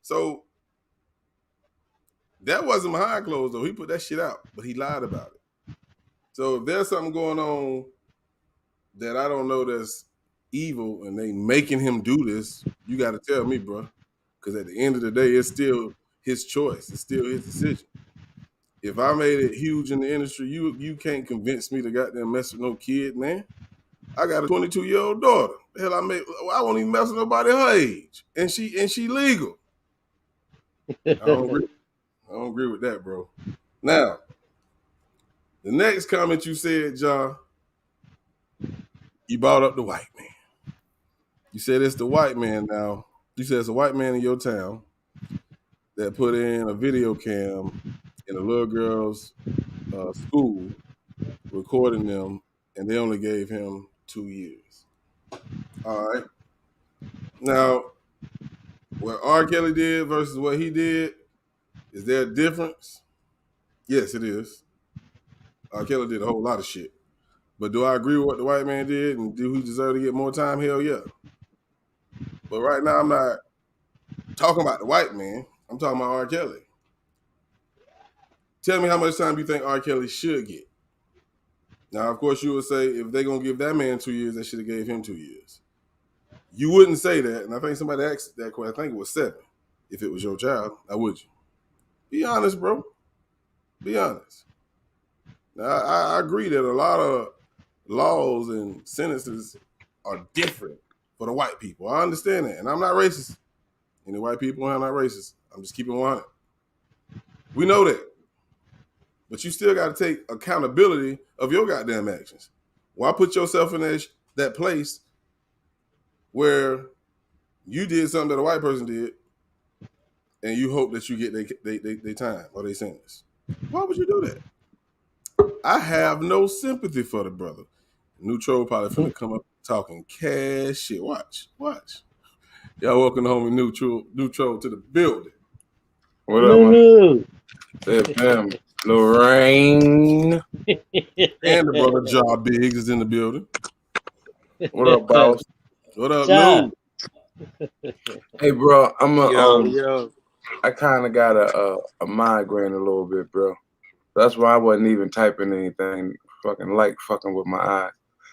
So that wasn't behind closed door. He put that shit out, but he lied about it. So if there's something going on that I don't know that's evil and they making him do this, you got to tell me, bro. Because at the end of the day, it's still his choice. It's still his decision. If I made it huge in the industry, you can't convince me to goddamn mess with no kid, man. I got a 22-year-old daughter. The hell, I won't even mess with nobody her age, and she legal. I don't agree with that, bro. Now, the next comment you said, Ja, you brought up the white man. You said it's the white man now. You said it's a white man in your town that put in a video cam in a little girl's school recording them, and they only gave him 2 years. All right. Now, what R. Kelly did versus what he did, is there a difference? Yes, it is. R. Kelly did a whole lot of shit. But do I agree with what the white man did, and do he deserve to get more time? Hell yeah. But right now, I'm not talking about the white man. I'm talking about R. Kelly. Tell me how much time you think R. Kelly should get. Now, of course, you would say if they're going to give that man 2 years, they should have gave him 2 years. You wouldn't say that, and I think somebody asked that question. I think it was 7. If it was your child, now would you? Be honest, bro. Be honest. Now, I agree that a lot of laws and sentences are different for the white people. I understand that, and I'm not racist. Any white people, I'm not racist. I'm just keeping 100. We know that. But you still got to take accountability of your goddamn actions. Why put yourself in that place where you did something that a white person did and you hope that you get their time or their sentence? Why would you do that? I have no sympathy for the brother. New troll probably finna come up talking cash shit. Watch. Y'all welcome the homie New troll to the building. What up, man? Hey, fam. Lorraine. And the brother Jaw Biggs is in the building. What up, boss? What up, Ja. Lou? Hey, bro, Yo. I kind of got a migraine a little bit, bro. That's why I wasn't even typing anything fucking with my eyes.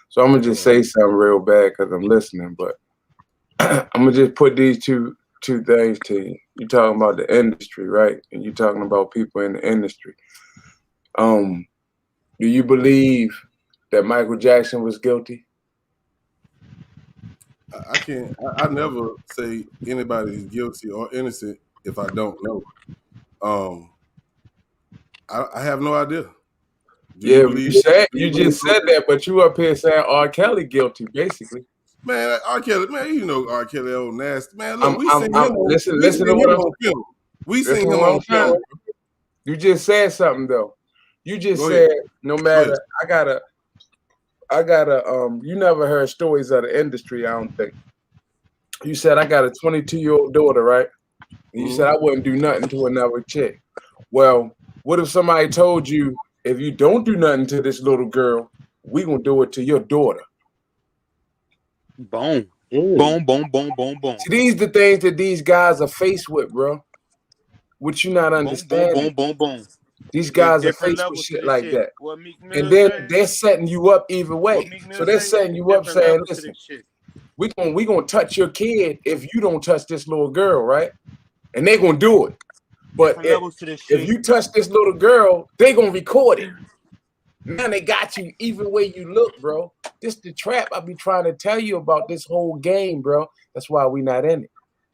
So I'm gonna just say something real bad because I'm listening, but I'm gonna just put these two things to you. You talking about the industry, right? And you talking about people in the industry. Do you believe that Michael Jackson was guilty? I can't. I never say anybody's guilty or innocent if I don't know. I have no idea. Do you believe? You just said that, but you up here saying R. Kelly guilty, basically. Man, R. Kelly, man, you know R. Kelly old nasty. Man, look, Listen to what on film. We seen him on film. You just said something though. You just Go said ahead. no matter. I gotta. You never heard stories of the industry. I don't think. You said I got a 22-year-old daughter, right? And you said I wouldn't do nothing to another chick. Well, what if somebody told you if you don't do nothing to this little girl, we gonna do it to your daughter? Boom. Ooh. Boom, boom, boom, boom, boom. See, these the things that these guys are faced with, bro. What you not understanding? Boom, boom, boom, boom. These guys are faced with shit like that. And then they're setting you up either way. So they're setting you up saying, listen, we gonna touch your kid if you don't touch this little girl, right? And they're gonna do it. But if you touch this little girl, they gonna record it. Now they got you either way you look, bro. This the trap I be trying to tell you about this whole game, bro. That's why we not in it.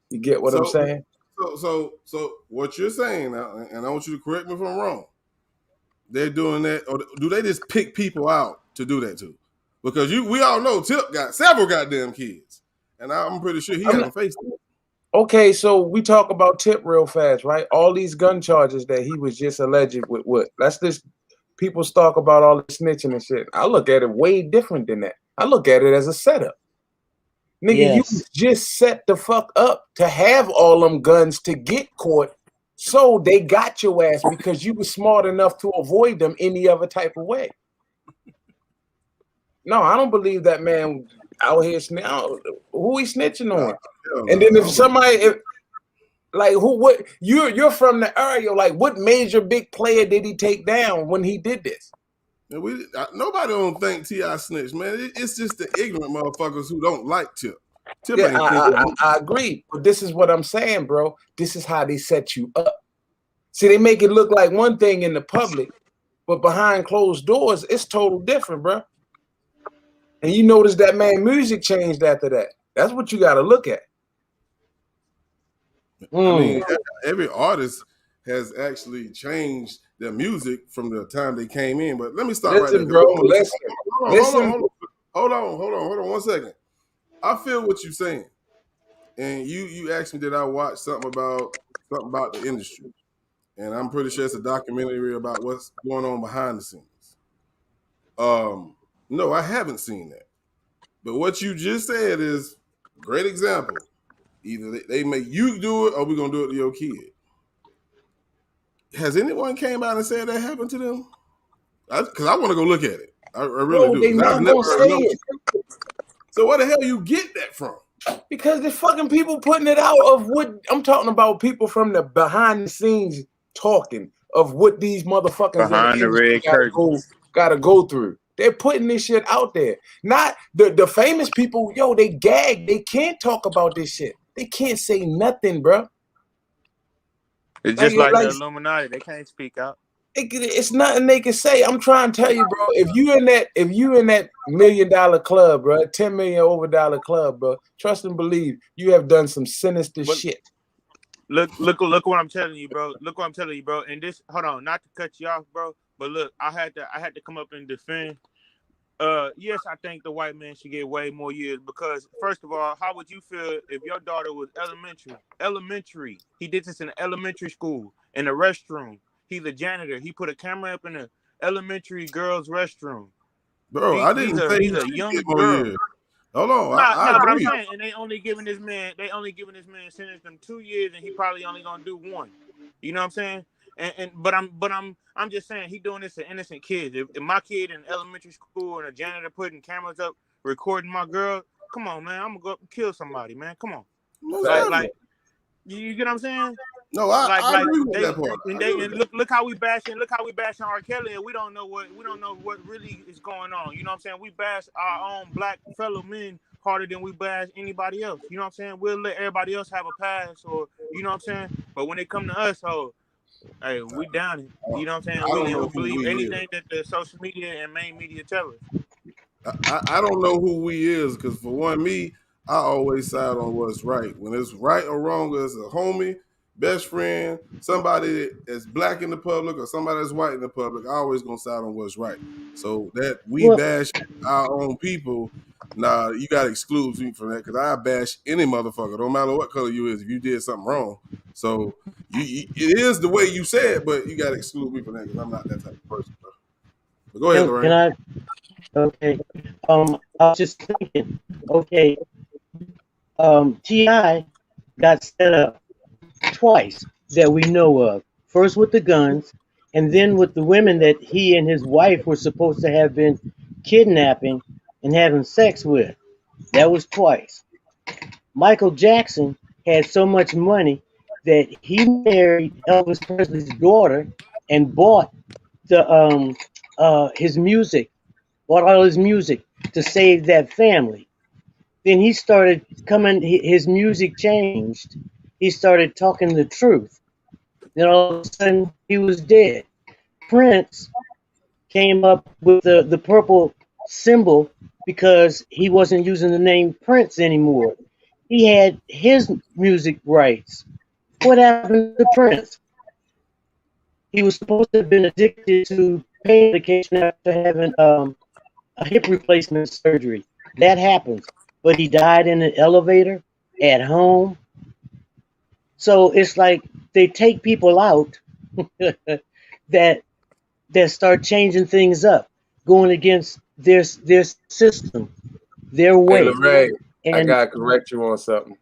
You get what I'm saying? So what you're saying now, and I want you to correct me if I'm wrong. They're doing that, or do they just pick people out to do that to? Because we all know Tip got several goddamn kids, and I'm pretty sure he hasn't faced it. Okay, so we talk about Tip real fast, right? All these gun charges that he was just alleged with what? That's this. People talk about all the snitching and shit. I look at it way different than that. I look at it as a setup. Nigga, you just set the fuck up to have all them guns to get caught. So they got your ass because you were smart enough to avoid them any other type of way. No, I don't believe that man out here who he snitching on. And then if somebody you're from the area, like what major big player did he take down when he did this? Nobody don't think T.I. snitched, man. It's just the ignorant motherfuckers who don't like Tip. Yeah, I agree. But this is what I'm saying, bro. This is how they set you up. See, they make it look like one thing in the public, but behind closed doors, it's total different, bro. And you notice that man music changed after that. That's what you got to look at. I mean, every artist has actually changed their music from the time they came in. But let me stop right there. Bro, listen. Hold on 1 second. I feel what you're saying. And you asked me, did I watch something about the industry? And I'm pretty sure it's a documentary about what's going on behind the scenes. No, I haven't seen that. But what you just said is a great example. Either they make you do it or we're going to do it to your kid. Has anyone came out and said that happened to them? Because I want to go look at it. I really do. They not gonna say it. So where the hell you get that from? Because the fucking people putting it out of what I'm talking about, people from the behind the scenes talking of what these motherfuckers behind the red curtain gotta go through. They're putting this shit out there. Not the famous people, they gag. They can't talk about this shit. They can't say nothing, bro. It's just like the Illuminati. They can't speak out. It's nothing they can say. I'm trying to tell you, bro. If you in that $1 million club, bro, $10 million over dollar club, bro, trust and believe you have done some sinister shit. Look what I'm telling you, bro. Look what I'm telling you, bro. And this, hold on, not to cut you off, bro, but look, I had to come up and defend. Yes, I think the white man should get way more years because, first of all, how would you feel if your daughter was elementary? He did this in elementary school, in the restroom. He's a janitor. He put a camera up in the elementary girls' restroom. Bro, I didn't say he's a young girl. Years. Hold on, I agree. I'm saying, and they only giving this man sentence them 2 years, and he probably only gonna do 1. You know what I'm saying? But I'm just saying he doing this to innocent kids. If my kid in elementary school and a janitor putting cameras up recording my girl, come on, man, I'm gonna go up and kill somebody, man. Come on, like you get what I'm saying? No, I agree with that part. And look how we bashing R. Kelly, and we don't know what really is going on. You know what I'm saying? We bash our own black fellow men harder than we bash anybody else. You know what I'm saying? We'll let everybody else have a pass, or you know what I'm saying. But when they come to us, hey, we down it. You know what I'm saying? We believe anything that the social media and main media tell us. I don't know who we is, because for one, I always side on what's right. When it's right or wrong as a homie, best friend, somebody that's black in the public or somebody that's white in the public, I always gonna side on what's right. So that we bash our own people, nah, you gotta exclude me from that, because I bash any motherfucker, no matter what color you is, if you did something wrong. So it is the way you said, but you gotta exclude me from that, because I'm not that type of person, bro. But go ahead, Lorraine. Okay. I was just thinking, okay, T.I. got set up twice that we know of. First with the guns, and then with the women that he and his wife were supposed to have been kidnapping and having sex with. That was twice. Michael Jackson had so much money that he married Elvis Presley's daughter and bought his music, bought all his music to save that family. Then he started his music changed. He started talking the truth. Then all of a sudden he was dead. Prince came up with the purple symbol because he wasn't using the name Prince anymore. He had his music rights. What happened to Prince? He was supposed to have been addicted to pain medication after having a hip replacement surgery. That happens. But he died in an elevator at home. So it's like they take people out that start changing things up, going against their system, their way. Hey, Lorraine, I gotta correct you on something.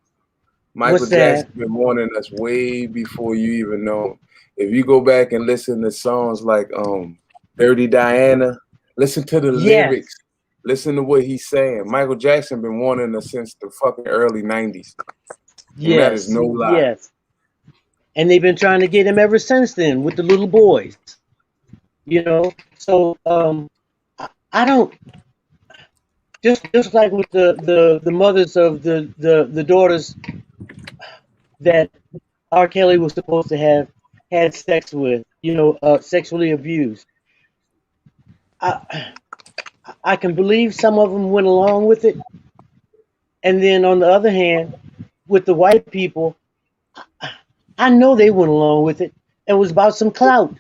Michael Jackson's been warning us way before you even know him. If you go back and listen to songs like Dirty Diana, listen to the lyrics. Listen to what he's saying. Michael Jackson been warning us since the fucking early 90s. And that is no lie. Yes. And they've been trying to get him ever since then with the little boys. You know? So I don't, just like with the mothers of the daughters that R. Kelly was supposed to have had sex with, sexually abused. I can believe some of them went along with it. And then on the other hand, with the white people, I know they went along with it. It was about some clout.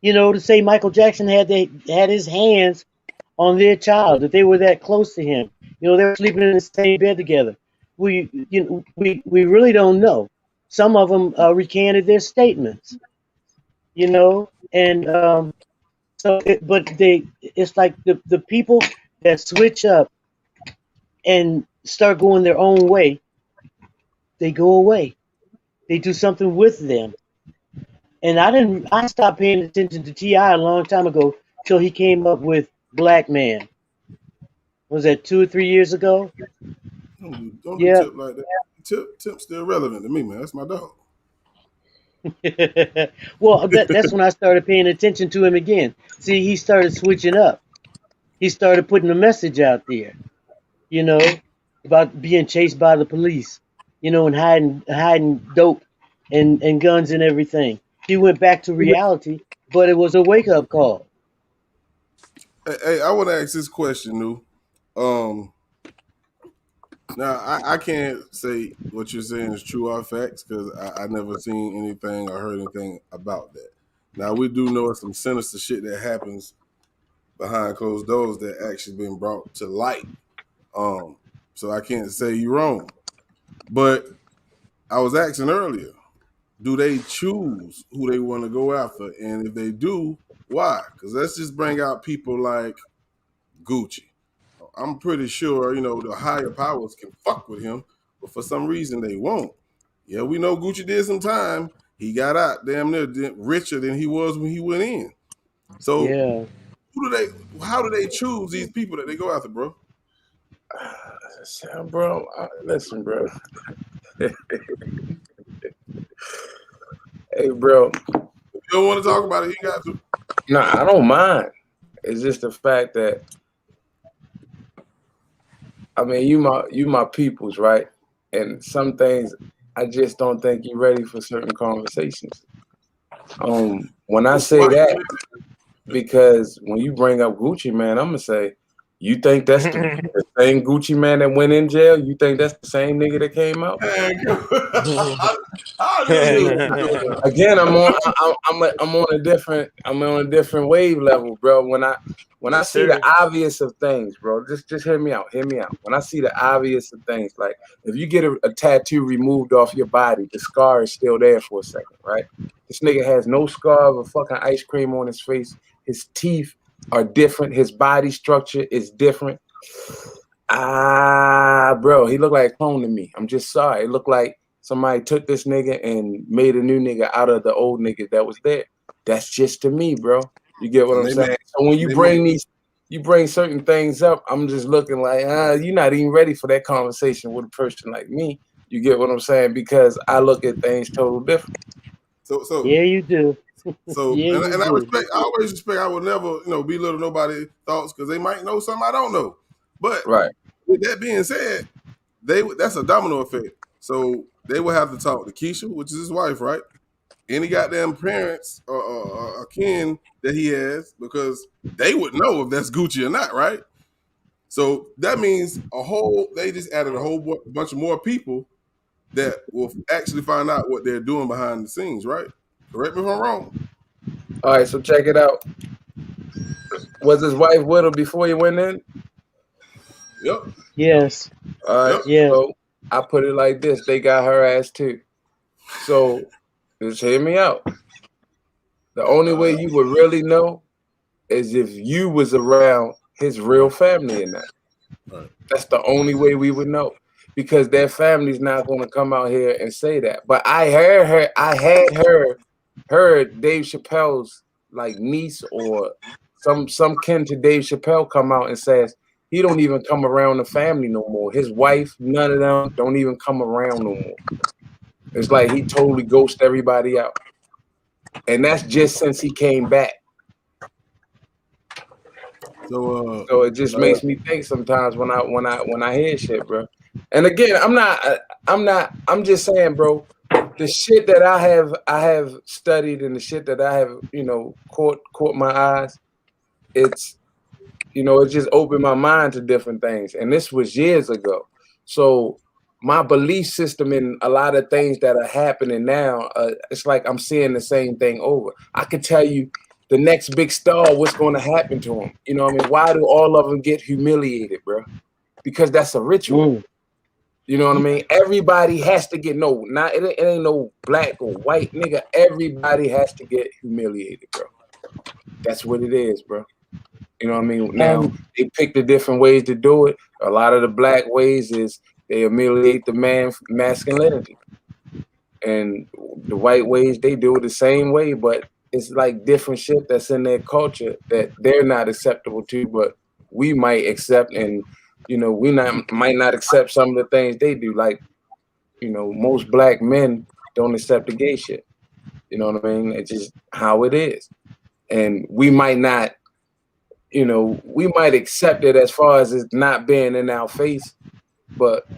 To say Michael Jackson had his hands on their child, that they were that close to him. They were sleeping in the same bed together. We really don't know. Some of them recanted their statements. And it's like the people that switch up and start going their own way, they go away. They do something with them. And I stopped paying attention to T.I. a long time ago till he came up with Black Man. Was that 2 or 3 years ago? Don't do Tip like that. Tip's still relevant to me, man. That's my dog. Well, that's when I started paying attention to him again. See, he started switching up. He started putting a message out there, about being chased by the police, and hiding dope and guns and everything. He went back to reality, but it was a wake-up call. Hey, I want to ask this question, Nu. Now, I can't say what you're saying is true or facts, because I never seen anything or heard anything about that. Now, we do know some sinister shit that happens behind closed doors that actually been brought to light. So I can't say you're wrong. But I was asking earlier, do they choose who they want to go after? And if they do, why? Because let's just bring out people like Gucci. I'm pretty sure, the higher powers can fuck with him, but for some reason they won't. Yeah, we know Gucci did some time, he got out damn near richer than he was when he went in. So Yeah. how do they choose these people that they go after, bro? Bro, listen, bro. Hey, bro. If you don't want to talk about it, you got to. Nah, I don't mind. It's just the fact that, I mean, you my peoples, right? And some things I just don't think you're ready for certain conversations. When I say that, because when you bring up Gucci Man, I'm gonna say, you think that's the same Gucci Man that went in jail? You think that's the same nigga that came out? Again, I'm on a different wave level, bro. When I see the obvious of things, bro, just hear me out. Hear me out. When I see the obvious of things, like if you get a tattoo removed off your body, the scar is still there for a second, right? This nigga has no scar of a fucking ice cream on his face. His teeth are different. His body structure is different. Bro, he looked like a clone to me. I'm just sorry. It looked like somebody took this nigga and made a new nigga out of the old nigga that was there. That's just to me, bro. You get what I'm saying? So when you bring certain things up, I'm just looking like, you're not even ready for that conversation with a person like me. You get what I'm saying? Because I look at things totally different. So yeah, you do. So yeah, and I respect. I always respect. I would never, belittle nobody's thoughts because they might know something I don't know. But with that being said, that's a domino effect. So they would have to talk to Keisha, which is his wife, right? Any goddamn parents or kin that he has, because they would know if that's Gucci or not, right? So that means they just added a whole bunch of more people that will actually find out what they're doing behind the scenes, right? Correct me if I'm wrong. All right, so check it out. Was his wife with him before he went in? Yep. Yes. All right. Yes. So I put it like this: they got her ass too. So just hear me out. The only way you would really know is if you was around his real family in that. Right. That's the only way we would know, because their family's not going to come out here and say that. But I had heard Dave Chappelle's like niece or some kin to Dave Chappelle come out and says he don't even come around the family no more. His wife, none of them don't even come around no more. It's like he totally ghosted everybody out. And that's just since he came back. So it just makes me think sometimes when I hear shit, bro. And again, I'm just saying, bro, the shit that I have studied and the shit that I have, caught my eyes, it's, it just opened my mind to different things. And this was years ago. So my belief system in a lot of things that are happening now, it's like I'm seeing the same thing over. I could tell you the next big star, what's going to happen to him. You know what I mean? Why do all of them get humiliated, bro? Because that's a ritual. You know what I mean? Everybody has to get, it ain't no black or white nigga. Everybody has to get humiliated, bro. That's what it is, bro. You know what I mean? Now, they pick the different ways to do it. A lot of the black ways is they humiliate the man masculinity. And the white ways, they do it the same way, but it's like different shit that's in their culture that they're not acceptable to, but we might accept, and we might not accept some of the things they do. Like, most black men don't accept the gay shit. You know what I mean? It's just how it is. And we might not, we might accept it as far as it's not being in our face, but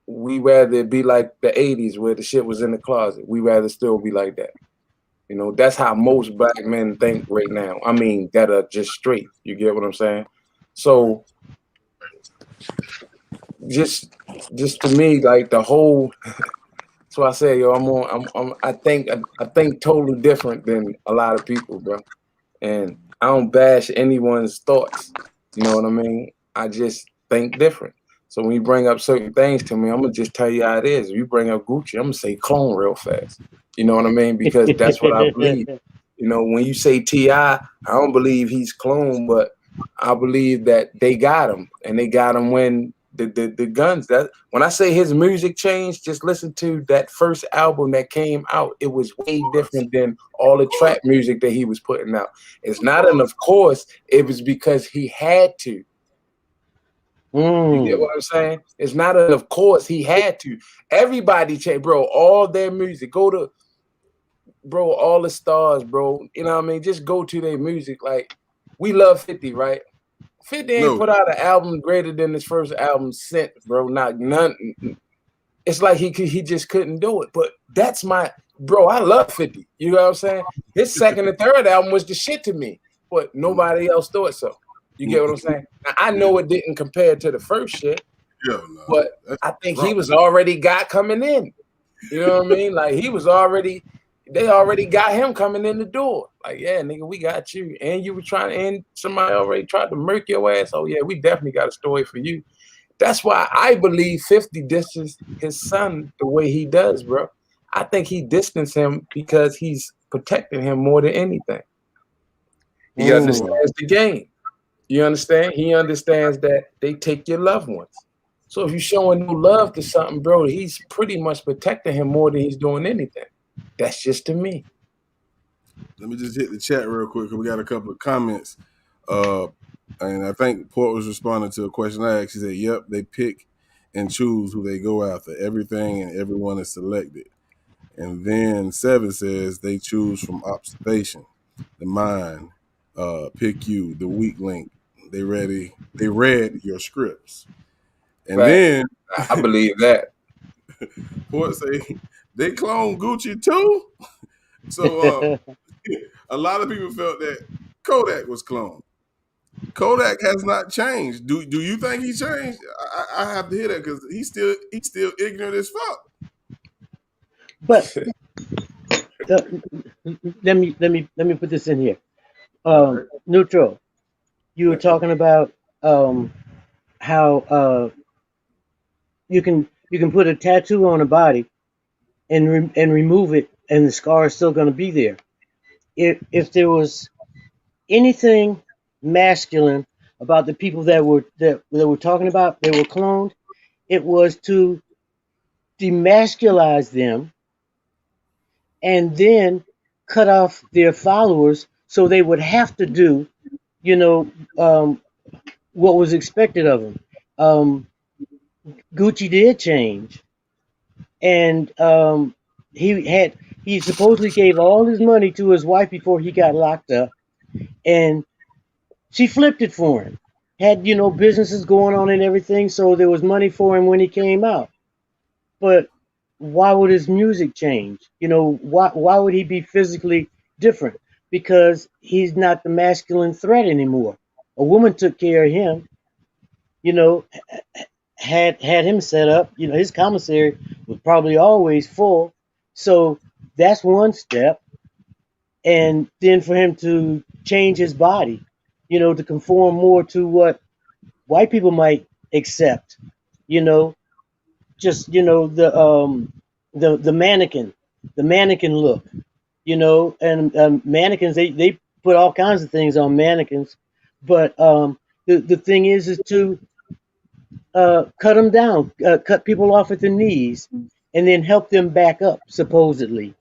we rather it be like the 80s where the shit was in the closet. We rather still be like that. That's how most black men think right now. I mean, that are just straight. You get what I'm saying? So just to me, like the whole, that's why I say, yo, I think totally different than a lot of people, bro. And I don't bash anyone's thoughts. You know what I mean? I just think different. So when you bring up certain things to me, I'm gonna just tell you how it is. If you bring up Gucci, I'm gonna say clone real fast. You know what I mean? Because that's what I believe. When you say T.I., I don't believe he's clone, but I believe that they got him, and they got him when the guns. That when I say his music changed, just listen to that first album that came out. It was way different than all the trap music that he was putting out. It's not an of course. It was because he had to. You get what I'm saying? It's not an of course. He had to. Everybody changed, bro. All their music. Go to, bro, all the stars, bro. You know what I mean? Just go to their music. Like, we love 50, right? 50 ain't put out an album greater than his first album since, bro. Not none. It's like he just couldn't do it. But that's my bro. I love 50. You know what I'm saying? His second and third album was the shit to me, but nobody else thought so. You get what I'm saying? Now, I know it didn't compare to the first shit, but I think he was already got coming in. You know what I mean? Like they already got him coming in the door. Like, yeah, nigga, we got you. And you were and somebody already tried to murk your ass. Oh, yeah, we definitely got a story for you. That's why I believe 50 distances his son the way he does, bro. I think he distanced him because he's protecting him more than anything. He understands the game. You understand? He understands that they take your loved ones. So if you're showing no love to something, bro, he's pretty much protecting him more than he's doing anything. That's just to me. Let me just hit the chat real quick because we got a couple of comments. And I think Port was responding to a question I asked. He said, yep, they pick and choose who they go after. Everything and everyone is selected. And then 7 says they choose from observation, the mind, pick you, the weak link. They read your scripts. And then I believe that. Port say they clone Gucci too. So a lot of people felt that Kodak was cloned. Kodak has not changed. Do you think he changed? I have to hear that because he's still ignorant as fuck. But let me put this in here. Neutral, you were talking about how you can put a tattoo on a body and remove it, and the scar is still going to be there. If there was anything masculine about the people that were talking about, they were cloned, it was to demasculize them and then cut off their followers so they would have to do, what was expected of them. Gucci did change, and he supposedly gave all his money to his wife before he got locked up, and she flipped it for him. Had businesses going on and everything, so there was money for him when he came out. But why would his music change? Why would he be physically different? Because he's not the masculine threat anymore. A woman took care of him. Had him set up. His commissary was probably always full. So that's one step. And then for him to change his body, to conform more to what white people might accept, just the mannequin look, and mannequins they put all kinds of things on mannequins, but the thing is to cut them down, cut people off at the knees, and then help them back up supposedly,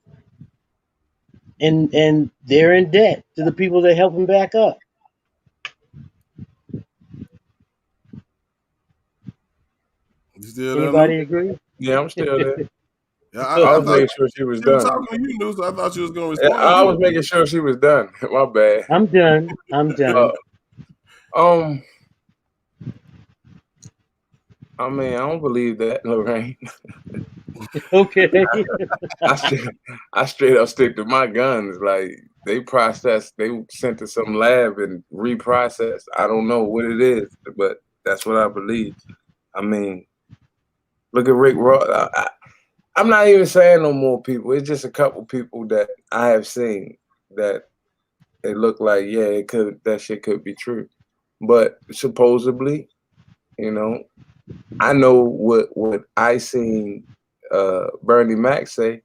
and they're in debt to the people that help them back up. Anybody agree? Yeah, I'm still there. Yeah, I was making sure she was done. Talking to you, News, so I thought you was going to respond. I was making sure she was done. My bad. I'm done. I mean, I don't believe that, Lorraine. Okay. I straight up stick to my guns. Like, they sent to some lab and reprocessed. I don't know what it is, but that's what I believe. I mean, look at Rick Ross. I'm not even saying no more people. It's just a couple people that I have seen that it looked like, yeah, that shit could be true. But supposedly, I know what I seen Bernie Mac say.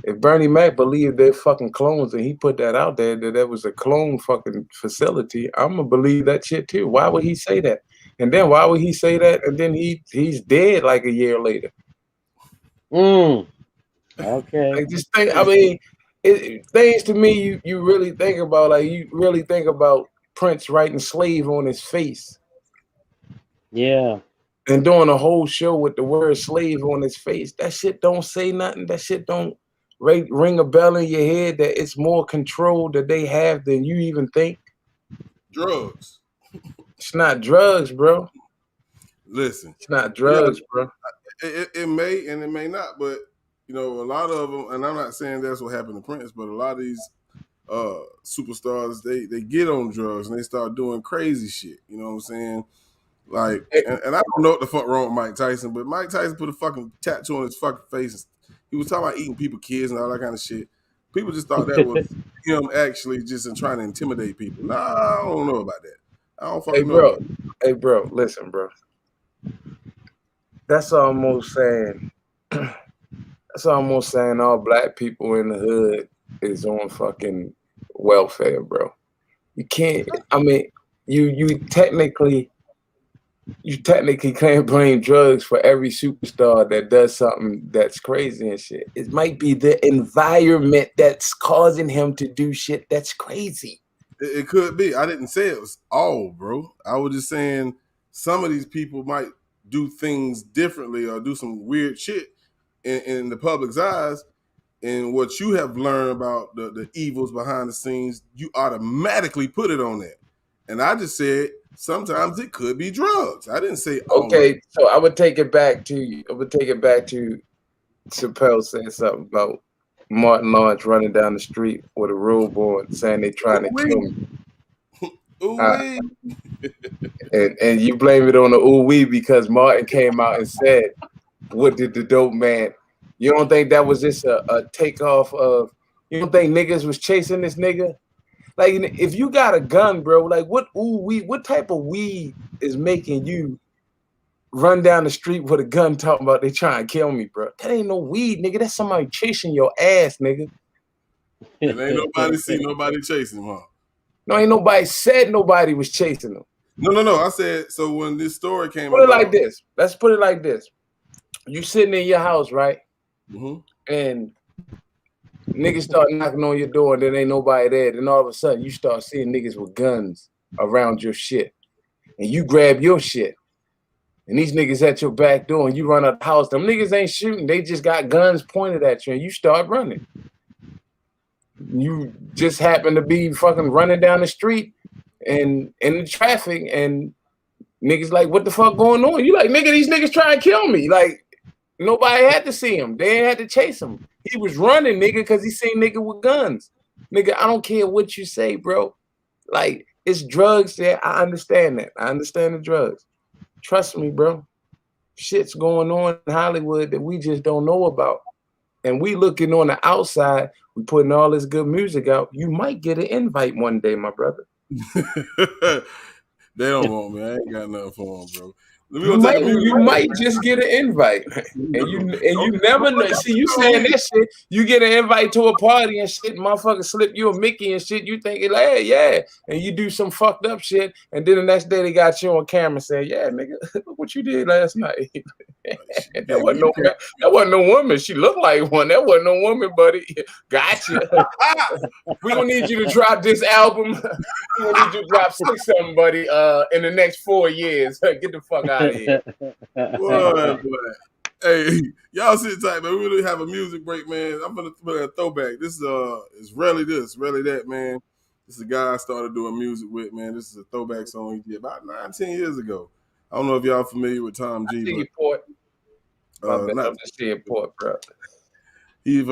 If Bernie Mac believed they're fucking clones and he put that out there that was a clone fucking facility, I'm gonna believe that shit too. Why would he say that? And then why would he say that? And then he's dead like a year later. Okay. Like just think. I mean, things to me you really think about. Like you really think about Prince writing "slave" on his face. Yeah. And doing a whole show with the word "slave" on his face. That shit don't say nothing. That shit don't ring a bell in your head that it's more control that they have than you even think. Drugs. It's not drugs, bro. Listen, it's not drugs, bro. It may and it may not, but you know, a lot of them, and I'm not saying that's what happened to Prince, but a lot of these superstars, they get on drugs and they start doing crazy shit. You know what I'm saying? Like, and I don't know what the fuck wrong with Mike Tyson, but Mike Tyson put a fucking tattoo on his fucking face. He was talking about eating people kids and all that kind of shit. People just thought that was him actually just trying to intimidate people. Nah, I don't know about that. I don't fucking know about that. Hey, bro, listen, bro. That's almost saying all black people in the hood is on fucking welfare, bro. You can't. I mean, you technically can't blame drugs for every superstar that does something that's crazy and shit. It might be the environment that's causing him to do shit that's crazy. It could be. I didn't say it was all, bro. I was just saying some of these people might do things differently or do some weird shit in the public's eyes. And what you have learned about the evils behind the scenes, you automatically put it on that. And I just said sometimes it could be drugs. I didn't say okay. So I would take it back to Chappelle saying something about Martin Lawrence running down the street with a robe on, saying they trying to kill me. And you blame it on the ooh-wee because Martin came out and said, "What did the dope man?" You don't think that was just a takeoff of? You don't think niggas was chasing this nigga? Like, if you got a gun, bro, like what type of weed is making you run down the street with a gun talking about they trying to kill me, bro? That ain't no weed, nigga. That's somebody chasing your ass, nigga. And ain't nobody see nobody chasing him, huh? No, ain't nobody said nobody was chasing him. No. I said, so when this story came Put it like this. Let's put it like this. You sitting in your house, right? Mm-hmm. And niggas start knocking on your door and then ain't nobody there. Then all of a sudden you start seeing niggas with guns around your shit. And you grab your shit. And these niggas at your back door and you run out the house. Them niggas ain't shooting. They just got guns pointed at you and you start running. You just happen to be fucking running down the street and in the traffic and niggas like, what the fuck going on? You like, nigga, these niggas trying to kill me. Like, nobody had to see him. They ain't had to chase him. He was running, nigga, because he seen nigga with guns. Nigga, I don't care what you say, bro. Like, it's drugs there. I understand that. I understand the drugs. Trust me, bro. Shit's going on in Hollywood that we just don't know about. And we looking on the outside, we putting all this good music out. You might get an invite one day, my brother. They don't want me. I ain't got nothing for them, bro. You might just get an invite, and you never know. See, you saying that shit, you get an invite to a party and shit, motherfucker slip you a Mickey and shit. You think, hey, yeah, and you do some fucked up shit, and then the next day they got you on camera saying, yeah, nigga, look what you did last night. That wasn't no woman. She looked like one. That wasn't no woman, buddy. Gotcha. We don't need you to drop this album. We don't need you to drop 6 something, buddy. In the next 4 years, get the fuck out of here. Boy. Hey, y'all sit tight, man. We really have a music break, man. I'm gonna put a throwback. This is really this, really that, man. This is a guy I started doing music with, man. This is a throwback song he did about 9-10 years ago. I don't know if y'all familiar with Tom G. I'm just seeing Port, bro. He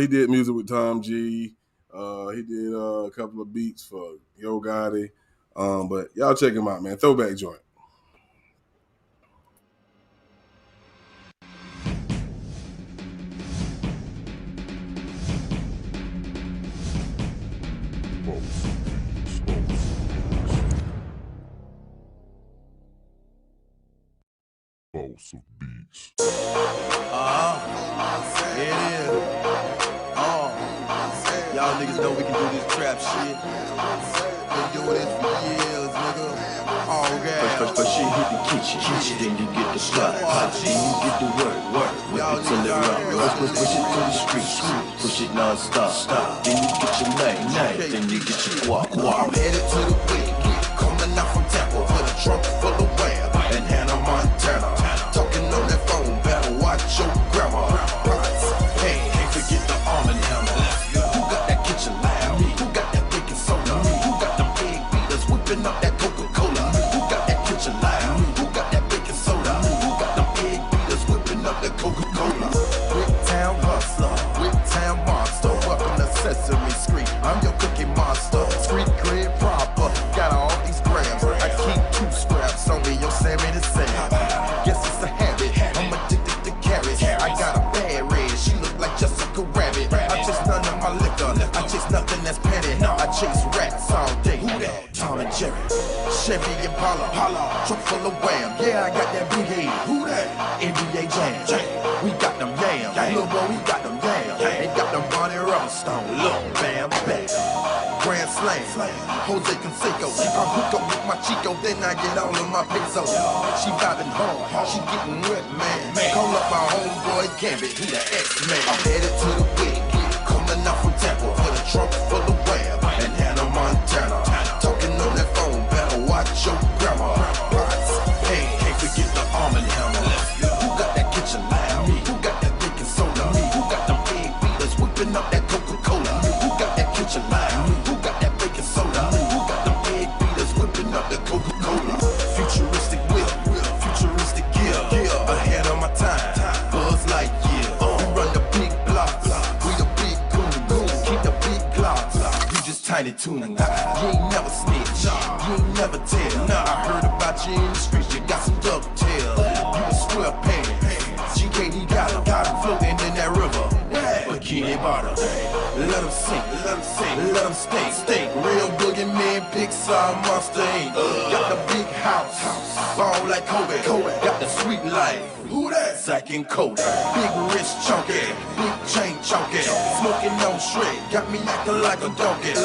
did music with Tom G. He did a couple of beats for Yo Gotti. But y'all check him out, man. Throwback joint. Boss of beats. It is. Y'all niggas know we can do this trap shit. Been doing this for years, nigga. Oh, God. First you hit the kitchen, then you get the pot, then you get the work, whip it till it rock. Push it to the street, push it non-stop. Then you get your name, then you get your guap. I'm headed to the weekend, coming out from Tampa with a trunk full of wham and Hannah Montana. Talking on that phone, better watch your grandma. Pots, hey, can't forget the arm and hammer. Who got that kitchen lamb? Who got that baking soda? Who got them egg beaters whipping up that Coca-Cola? Who got that kitchen lamb? Who got that baking soda? Who got them egg beaters whipping up that Coca-Cola? Big town hustler, big town monster. Welcome to Sesame Street. I'm your cookie monster. Street cred proper. Got all these grams. I keep 2 scraps on me. Yo, Sammy the Sam. Guess it's a habit. I'm addicted to carrots. I got a bad red. She look like Jessica Rabbit. I chase none of my liquor. I chase nothing that's petty. I chase rats all day. Who that? Tom and Jerry. Chevy Impala. Truck full of wham. Yeah, I got that big head. Who that? NBA Jam. We got them yams. Little boy, we got them yams. They got them Bonnie Stone. Look, bam, bam. Grand Slam. Jose Canseco. I hook up with my Chico, then I get all of my pesos. She vibing hard. She getting wet, man. Call up my homeboy Gambit. He the X-Man. I'm headed to the weekend. Coming out from Tampa with a trunk full of wham and Hannah Montana. Talking on that phone, better watch your grandma. Pots, hey, can't forget the arm and hammer. Who got that kitchen lamb? Who got that baking soda? Who got them egg beaters whipping up that Coca-Cola? Who got that kitchen lamb? Who got that baking soda? Who got them egg beaters whipping up that Coca-Cola? Futuristic whip, futuristic gear, ahead of my time. Buzz Lightyear, we run the big blocks. We the big goon, keep the big clocks. You just Tiny Toon. You ain't never snitch, you ain't never tell. I heard about you in the streets, you got some ducktail. You a square pan, GKD got him floating in that river. Bikini bottom, let him sink, let him stay. Real boogeyman, Pixar monster ain't. Got the big house, ball like Kobe. Got the sweet life. Who that? Zack and Cody. Big wrist chunky, big chain chunky. Smoking on shred, got me acting like a donkey.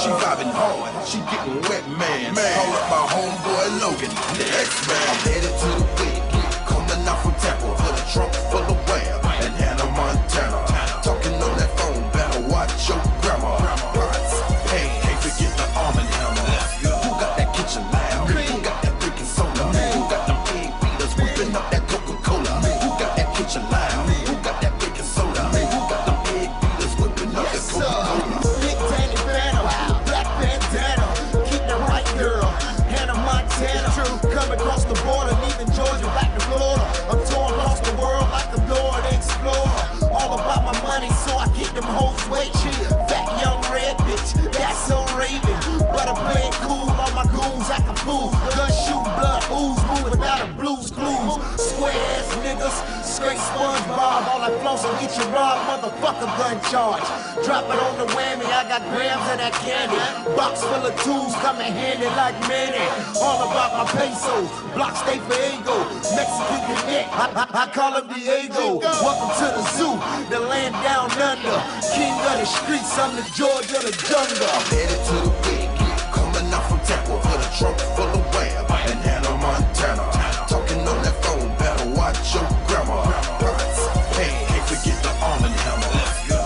She vibing hard, she getting wet, man. Call up my homeboy Logan, the X-Man. I'm headed to the weekend, coming out from Tampa with a trunk full of wham and Hannah Montana. Talking on that phone, better watch your grandma. Pots, hey, can't forget the arm and hammer. Who got that kitchen lamb? Who got that baking soda? Who got them egg beaters whipping up that Coca-Cola? Who got that kitchen lamb? Who got that baking soda? Who got them egg beaters whipping up that Coca-Cola? Big Danny Phantom, Black Bandana, keep the right girl, Hannah Montana. Come across the border, leaving Georgia back to Florida. I'm torn across the world like a Lord Explorer. All about my money, so I keep them hoes way chill. Fat young red bitch, that's so raving. But I'm playing cool, all my goons I can fool. Gun shoot, blood ooze, move without a blues clues. Square ass niggas, straight SpongeBob. All I floss and get you robbed, motherfucker gun charge. Drop it on the whammy, I got grams of that candy. Box full of tools, coming handy like Manny. All about my pesos, block stay for ego. Mexican connect, I call him Diego. Welcome to the zoo, the land down under. King of the streets, I'm the George of the jungle. I'm headed to the weekend, coming out from Tampa with a trunk full of wham and Hannah Montana. Talking on that phone, better watch your grandma. Pots, hey, can't forget the arm and hammer.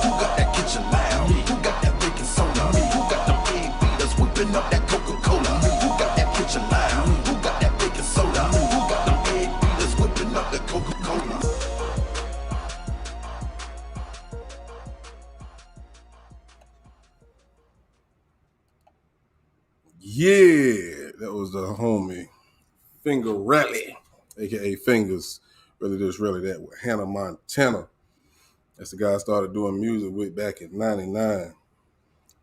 Who got that kitchen lamb? Who got that baking soda? Who got them egg beaters whipping up that Coca-Cola? Who got that kitchen lamb? Who got that baking soda? Who got them egg beaters whipping up that Coca-Cola? Yeah, that was the homie Finger Rally, aka Fingers. Really this, really that with Hannah Montana. That's the guy I started doing music with back in '99.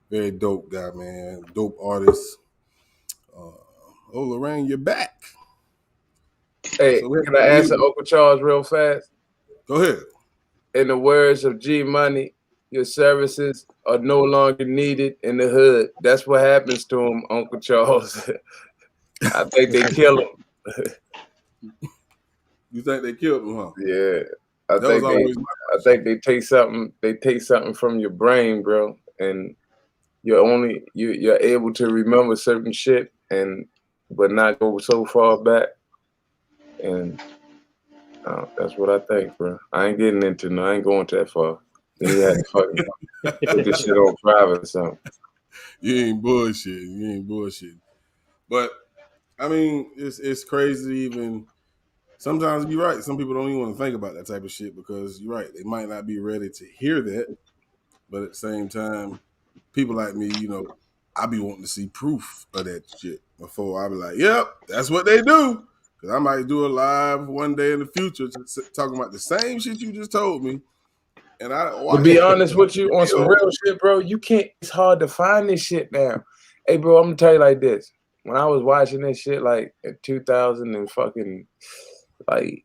Very dope guy, man. Dope artist. Oh, Lorraine, you're back. Hey, can I answer Uncle Charles real fast? Go ahead. In the words of G Money, your services are no longer needed in the hood. That's what happens to him, Uncle Charles. I think they kill him. You think they killed him, huh? Yeah. I think they take something. They take something from your brain, bro, and you're able to remember certain shit, and but not go so far back. And that's what I think, bro. I ain't getting into no. I ain't going that far. Then he had to fucking put this shit on private or something. You ain't bullshitting. You ain't bullshitting. But I mean, it's crazy to even. Sometimes you're right. Some people don't even want to think about that type of shit because you're right. They might not be ready to hear that, but at the same time, people like me, you know, I be wanting to see proof of that shit before I be like, "Yep, that's what they do." Because I might do a live one day in the future talking about the same shit you just told me, and I To watch be it. honest with you, on some real shit, bro, you can't. It's hard to find this shit now. Hey, bro, I'm gonna tell you like this. When I was watching this shit, like in 2000 and fucking like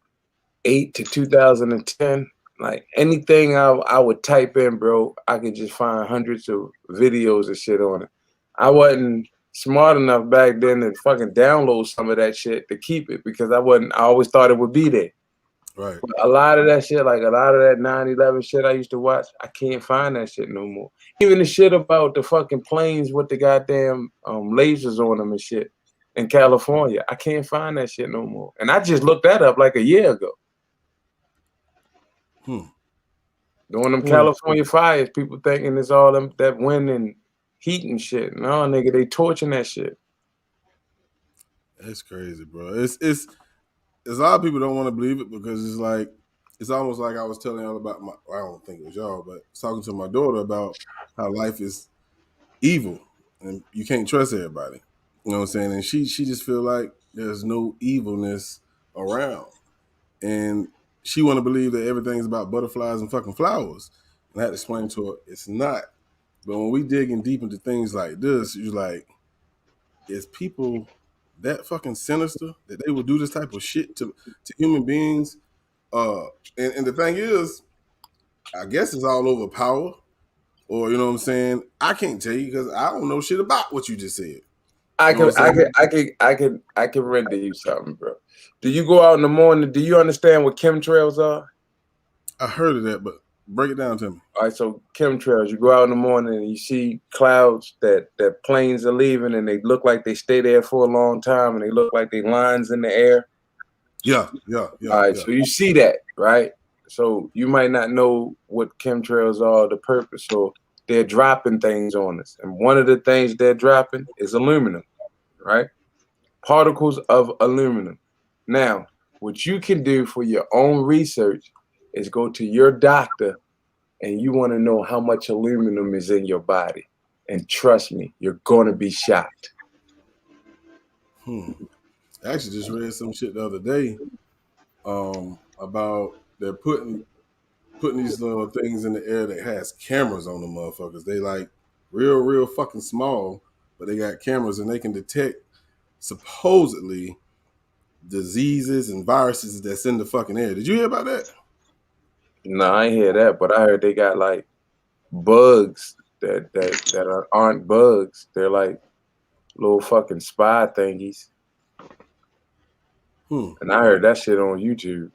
8 to 2010, like anything I would type in, bro, I could just find hundreds of videos and shit on it. I wasn't smart enough back then to fucking download some of that shit to keep it because I always thought it would be there. Right. But a lot of that shit, like a lot of that 9/11 shit I used to watch, I can't find that shit no more. Even the shit about the fucking planes with the goddamn lasers on them and shit in California, I can't find that shit no more. And I just looked that up like a year ago. During them California fires, people thinking it's all them that wind and heat and shit. No, nigga, they torching that shit. That's crazy, bro. It's a lot of people don't want to believe it because it's like it's almost like I was telling y'all about my. I don't think it was y'all, but talking to my daughter about how life is evil and you can't trust everybody. You know what I'm saying? And she just feel like there's no evilness around, and she want to believe that everything's about butterflies and fucking flowers. And I had to explain to her it's not. But when we digging deep into things like this, you're like, is people that fucking sinister that they would do this type of shit to human beings? And the thing is, I guess it's all over power, or you know what I'm saying. I can't tell you because I don't know shit about what you just said. I You know what I'm saying? I can render you something, bro. Do you go out in the morning? Do you understand what chemtrails are? I heard of that, but break it down to me. All right, so chemtrails, you go out in the morning and you see clouds that planes are leaving and they look like they stay there for a long time and they look like they lines in the air. Yeah. All right, so you see that, right? So you might not know what chemtrails are, the purpose. So they're dropping things on us. And one of the things they're dropping is aluminum, right? Particles of aluminum. Now, what you can do for your own research is go to your doctor and you want to know how much aluminum is in your body. And trust me, you're going to be shocked. I actually just read some shit the other day about they're putting these little things in the air that has cameras on the motherfuckers. They like real fucking small, but they got cameras and they can detect supposedly diseases and viruses that's in the fucking air. Did you hear about that? No, I ain't hear that, but I heard they got like bugs that aren't bugs. They're like little fucking spy thingies. And I heard that shit on YouTube.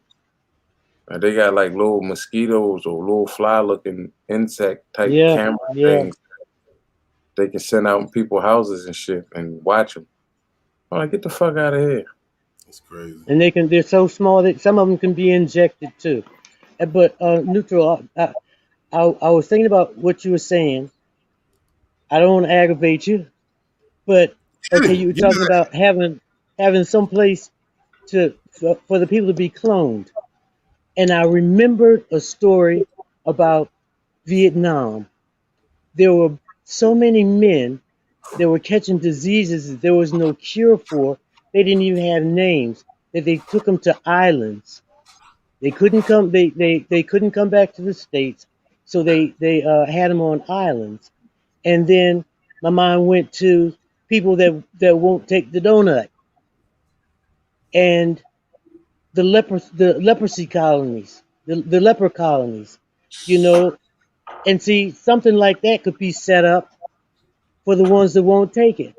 And they got like little mosquitoes or little fly-looking insect type camera things they can send out in people's houses and shit and watch them. I'm like, get the fuck out of here. That's crazy. And they're so small that some of them can be injected too. But Neutral, I was thinking about what you were saying. I don't want to aggravate you, but okay, you were talking about having some place for the people to be cloned. And I remembered a story about Vietnam. There were so many men that were catching diseases that there was no cure for. They didn't even have names. That they took them to islands. They couldn't come. They couldn't come back to the States, so they had them on islands. And then my mind went to people that won't take the donut, and the leprosy colonies, the leper colonies, you know. And see, something like that could be set up for the ones that won't take it,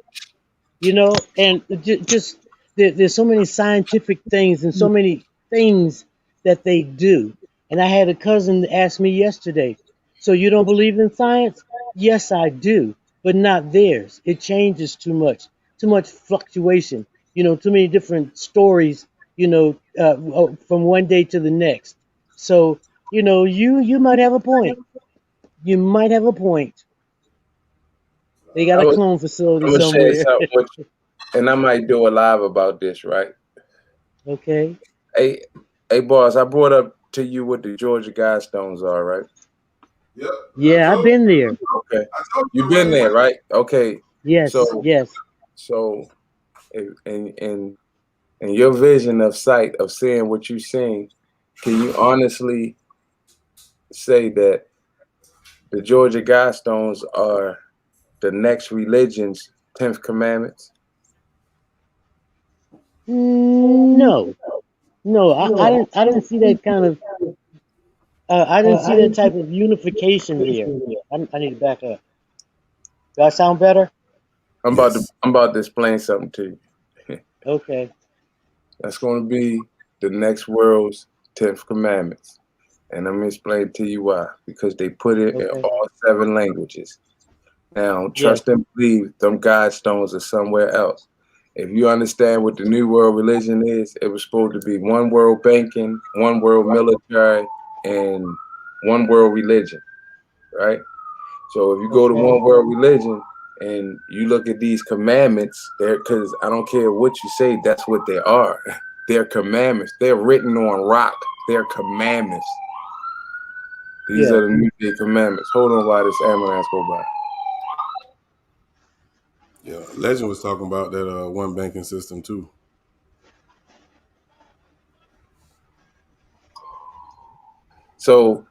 you know. And just there's so many scientific things and so many things that they do. And I had a cousin ask me yesterday, so you don't believe in science? Yes, I do, but not theirs. It changes too much fluctuation. too many different stories, from one day to the next. So, you might have a point. You might have a point. They got a clone facility I'm gonna share somewhere. something with you, and I might do a live about this, right? Okay. Hey, boss, I brought up to you what the Georgia Guidestones are, right? Yep. Yeah, I've been there. Okay, you've been there, right? Okay, Yes, so yes. so in your vision of sight of seeing what you're seeing, can you honestly say that the Georgia Guidestones are the next religion's 10th commandments? No, no, I didn't see that kind of, I didn't see that type of unification there. I need to back up. Do I sound better? I'm about to explain something to you. Okay. That's going to be the next world's 10th commandments. And I'm going to explain to you why. Because they put it in Okay. all 7 languages. Now, Yes. trust and believe, them Guidestones are somewhere else. If you understand what the New World religion is, it was supposed to be one world banking, one world military, and one world religion, right? So if you go to Okay. one world religion and you look at these commandments, because I don't care what you say, that's what they are. They're commandments. They're written on rock. They're commandments. These Yeah. are the New Day commandments. Hold on while this ambulance go by. Yeah, Legend was talking about that one banking system too. So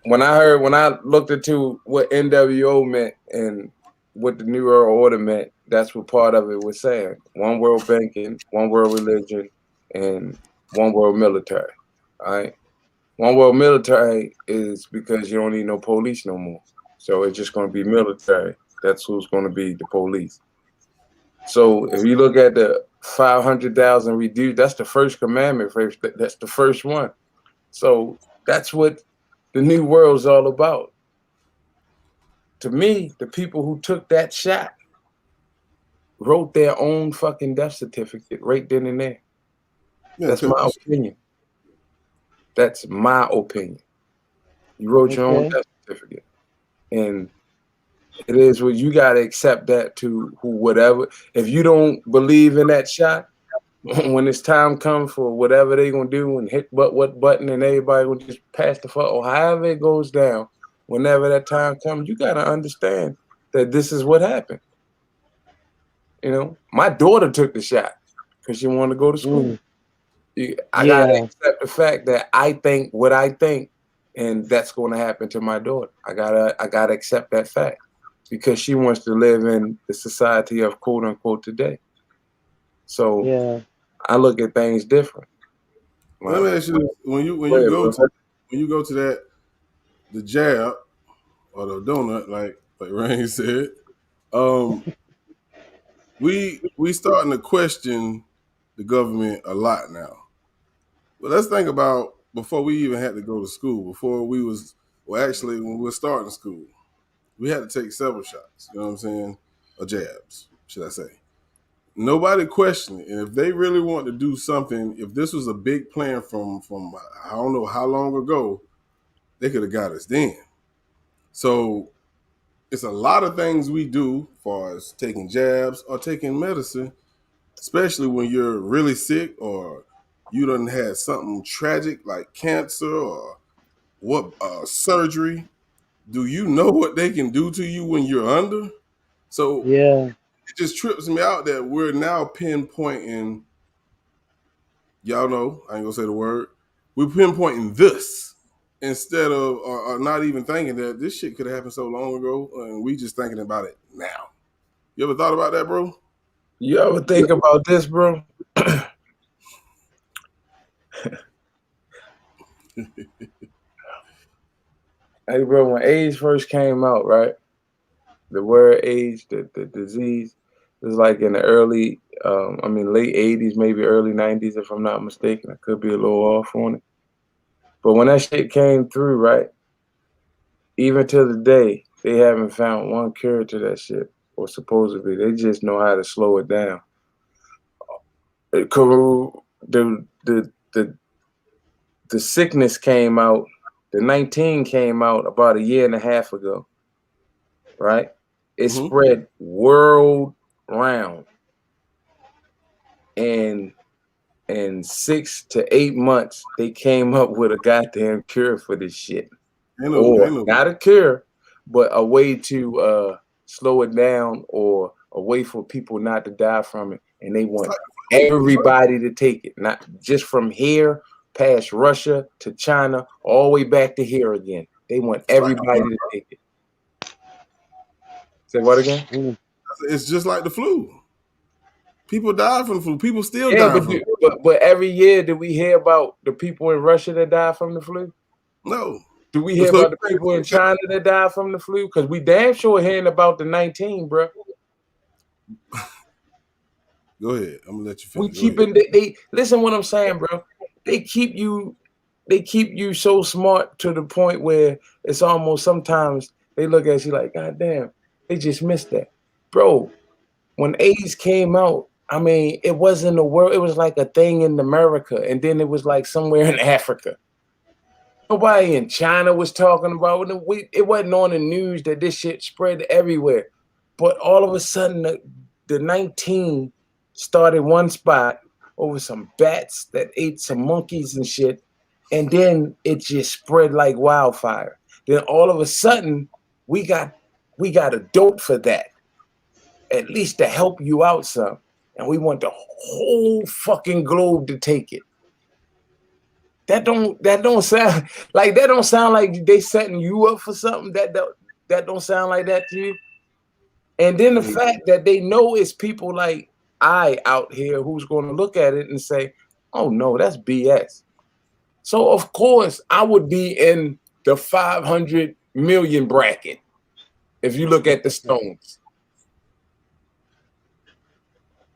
when I looked into what NWO meant and what the New World Order meant, that's what part of it was saying. One world banking, one world religion, and one world military. All right. One world military is because you don't need no police no more. So it's just going to be military. That's who's going to be the police. So if you look at the 500,000 reduced, that's the first commandment. That's the first one. So that's what the new world's all about. To me, the people who took that shot wrote their own fucking death certificate right then and there. Yeah, That's my opinion. That's my opinion. You wrote your own Okay. death certificate. And it is what you got to accept that to whatever. If you don't believe in that shot, when it's time comes for whatever they gonna do and hit what button and everybody will just pass the fuck or however it goes down, whenever that time comes, you gotta understand that this is what happened. You know, my daughter took the shot because she wanted to go to school. I gotta Yeah. accept the fact that I think what I think, and that's gonna happen to my daughter. I gotta accept that fact because she wants to live in the society of quote unquote today. So Yeah. I look at things different. Let me ask you this: when you go to that the jab or the donut, like Rain said, we starting to question the government a lot now. But let's think about before we even had to go to school. Before we was actually when we were starting school, we had to take several shots. You know what I'm saying? Or jabs, should I say? Nobody questioned it. And if they really want to do something, if this was a big plan from I don't know how long ago, they could have got us then. So it's a lot of things we do as far as taking jabs or taking medicine, especially when you're really sick or you done had something tragic like cancer or surgery. Do you know what they can do to you when you're under? So Yeah. it just trips me out that we're now pinpointing. Y'all know I ain't gonna say the word. We're pinpointing this instead of or not even thinking that this shit could have happened so long ago, and we just thinking about it now. You ever thought about that, bro? You ever think about this, bro? Hey, bro, when AIDS first came out, right? The word AIDS, the disease, was like in the early, late 80s, maybe early 90s, if I'm not mistaken. I could be a little off on it. But when that shit came through, right? Even to the day, they haven't found one cure to that shit, or supposedly. They just know how to slow it down. the sickness came out. The 19 came out about a year and a half ago, right? It spread world round, and in 6 to 8 months, they came up with a goddamn cure for this shit. Not a cure, but a way to slow it down or a way for people not to die from it. And they want everybody to take it, not just from here past Russia to China, all the way back to here again. They want everybody to take it. Say what again? It's just like the flu. People die from the flu. People still die from it. But every year, did we hear about the people in Russia that die from the flu? No. Do we hear about the people in China that die from the flu? Because we damn sure hearing about the 19, bro. Go ahead. I'm gonna let you finish. We keeping they listen what I'm saying, bro. They keep you so smart to the point where it's almost sometimes they look at you like, God damn, they just missed that. Bro, when AIDS came out, I mean, it wasn't a world, it was like a thing in America, and then it was like somewhere in Africa. Nobody in China was talking about it. It wasn't on the news that this shit spread everywhere. But all of a sudden, the 19 started one spot over some bats that ate some monkeys and shit, and then it just spread like wildfire. Then all of a sudden, we got a dope for that, at least to help you out some, and we want the whole fucking globe to take it. That don't sound like they setting you up for something. That don't sound like that to you. And then the fact that they know it's people like I out here who's going to look at it and say, "Oh no, that's BS." So of course I would be in the 500 million bracket if you look at the Stones.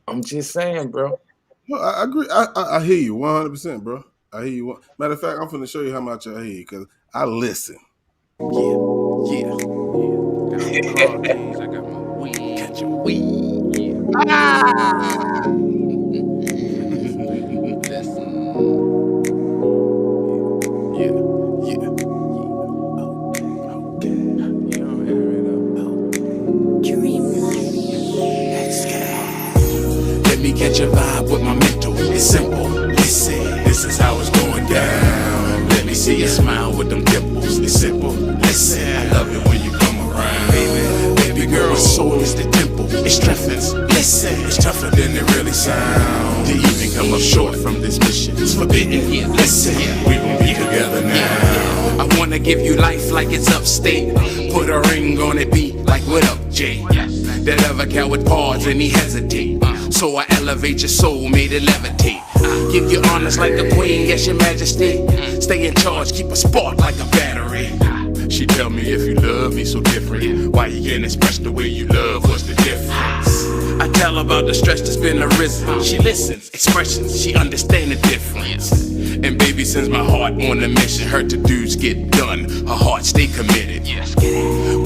I'm just saying, bro. Well, I agree. I hear you 100%, bro. I hear you. Matter of fact, I'm finna show you how much I hear you because I listen. Yeah. Got my car keys, I got my weed. Got your weed. Yeah. Listen. Yeah. Okay. You don't hear it up. Dream Let me catch a vibe with my mental. It's simple. Listen, this is how it's going down. Let me see you smile with them dimples. It's simple. Listen, I love it when you come around. Baby girl, soul is the temple. It strengthens. Listen, it's tougher than it really sounds. To even come up short from this mission, it's forbidden. Listen, we gon' be together now. I wanna give you life like it's upstate. Put a ring on it, be like, what up, Jay? That other cat would pause and he hesitate. So I elevate your soul, made it levitate. I give you honors like a queen, yes, your majesty. Stay in charge, keep a spark like a battery. She tell me if you love me so different, why you can't express the way you love, what's the difference? I tell her about the stress that's been arisen. She listens, expressions, she understand the difference. And baby sends my heart on a mission. Her to-dos get done, her heart stay committed.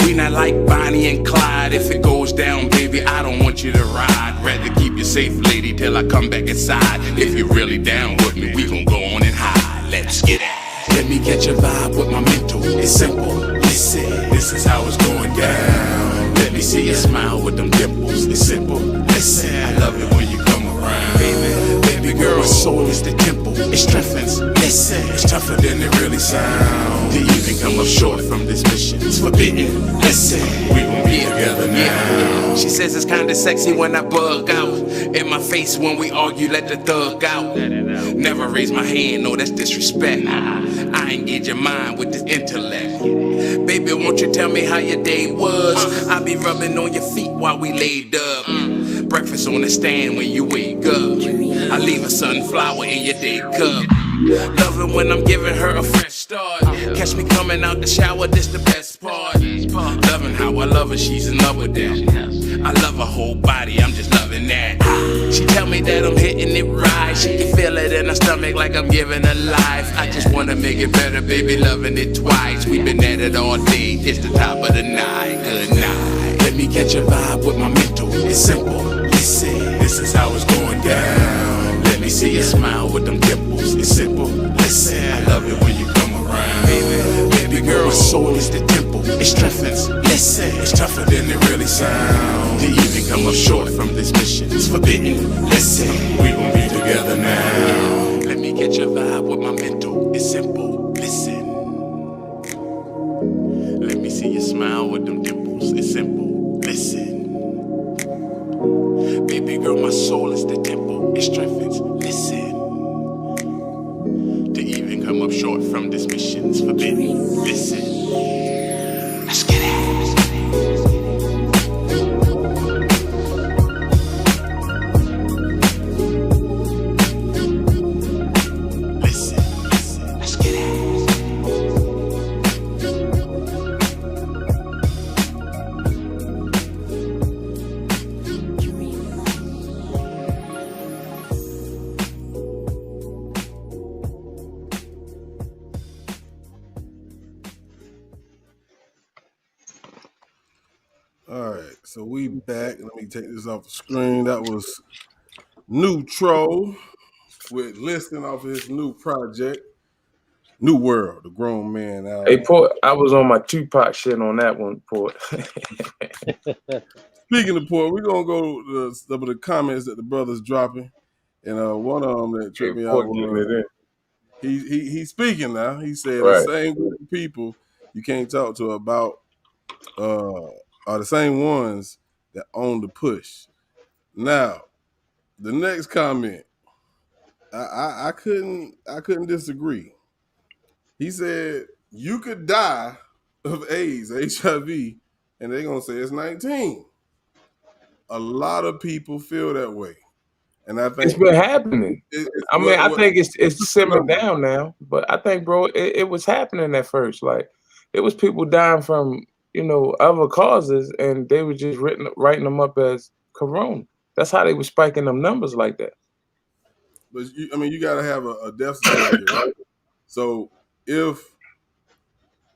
We not like Bonnie and Clyde. If it goes down, baby, I don't want you to ride. Rather keep you safe, lady, till I come back inside. If you're really down with me, we gon' go on and hide. Let's get it. Let me catch a vibe with my mental. It's simple. Listen, this is how it's going down. Let me see you smile with them dimples. It's simple. Listen, I love it when you come around. Baby girl, my soul is the temple. It strengthens. Listen, it's tougher than it really sounds. To even come up short from this mission, it's forbidden. Listen, we gon' be together now. She says it's kinda sexy when I bug out. In my face when we argue, let the thug out. Never raise my hand, no, that's disrespect. I engage your mind with this intellect. Baby, won't you tell me how your day was? I be rubbing on your feet while we laid up. Breakfast on the stand when you wake up. I leave a sunflower in your day cup. Loving when I'm giving her a fresh start. Catch me coming out the shower, this the best part. Loving how I love her, she's in love with that. I love her whole body, I'm just loving that. She tell me that I'm hitting it right. She can feel it in her stomach like I'm giving her life. I just wanna make it better, baby, loving it twice. We've been at it all day, it's the top of the night. Good night. Let me catch a vibe with my mental. It's simple. Listen, this is how it's going down. see you smile with them dimples. It's simple. Listen, I love it when you come around. Baby girl, my soul is the temple. It strengthens. Listen, it's tougher than it really sounds. To even come up short from this mission, it's forbidden. Listen, we gon' be together now. Let me get your vibe with my mental. It's simple. Listen. Let me see you smile with them dimples. It's simple. Listen. Baby girl, my soul is the temple. It strengthens. Listen. To even come up short from this mission, it's forbidden. Listen. Let's get it. All right, so we back. Let me take this off the screen. That was Neutro with listing off of his new project, New World, the Grown Man album. Hey, Port, I was on my Tupac shit on that one, Port. Speaking of Port, we're gonna go to some of the comments that the brothers dropping, and one of them that tripped me out was he's speaking now. He said the same group of people you can't talk to about are the same ones that own the push. Now, the next comment, I couldn't disagree. He said you could die of AIDS, HIV, and they're gonna say it's 19. A lot of people feel that way, and I think it's been happening. I think it's simmered down now, but I think, bro, it was happening at first. Like, it was people dying from other causes, and they were just writing them up as corona. That's how they were spiking them numbers like that. But you got to have a death certificate, right? So if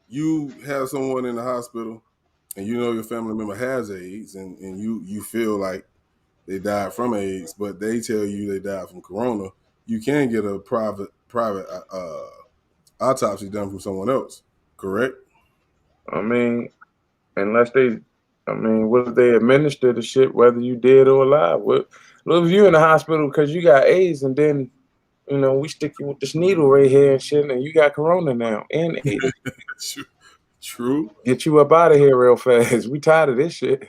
you have someone in the hospital and you know your family member has AIDS, and you feel like they died from AIDS, but they tell you they died from corona, you can get a private autopsy done from someone else, correct? I mean, unless what if they administer the shit whether you dead or alive? What if you in the hospital because you got AIDS, and then we stick you with this needle right here and shit, and you got corona now and AIDS. True. Get you up out of here real fast. We tired of this shit.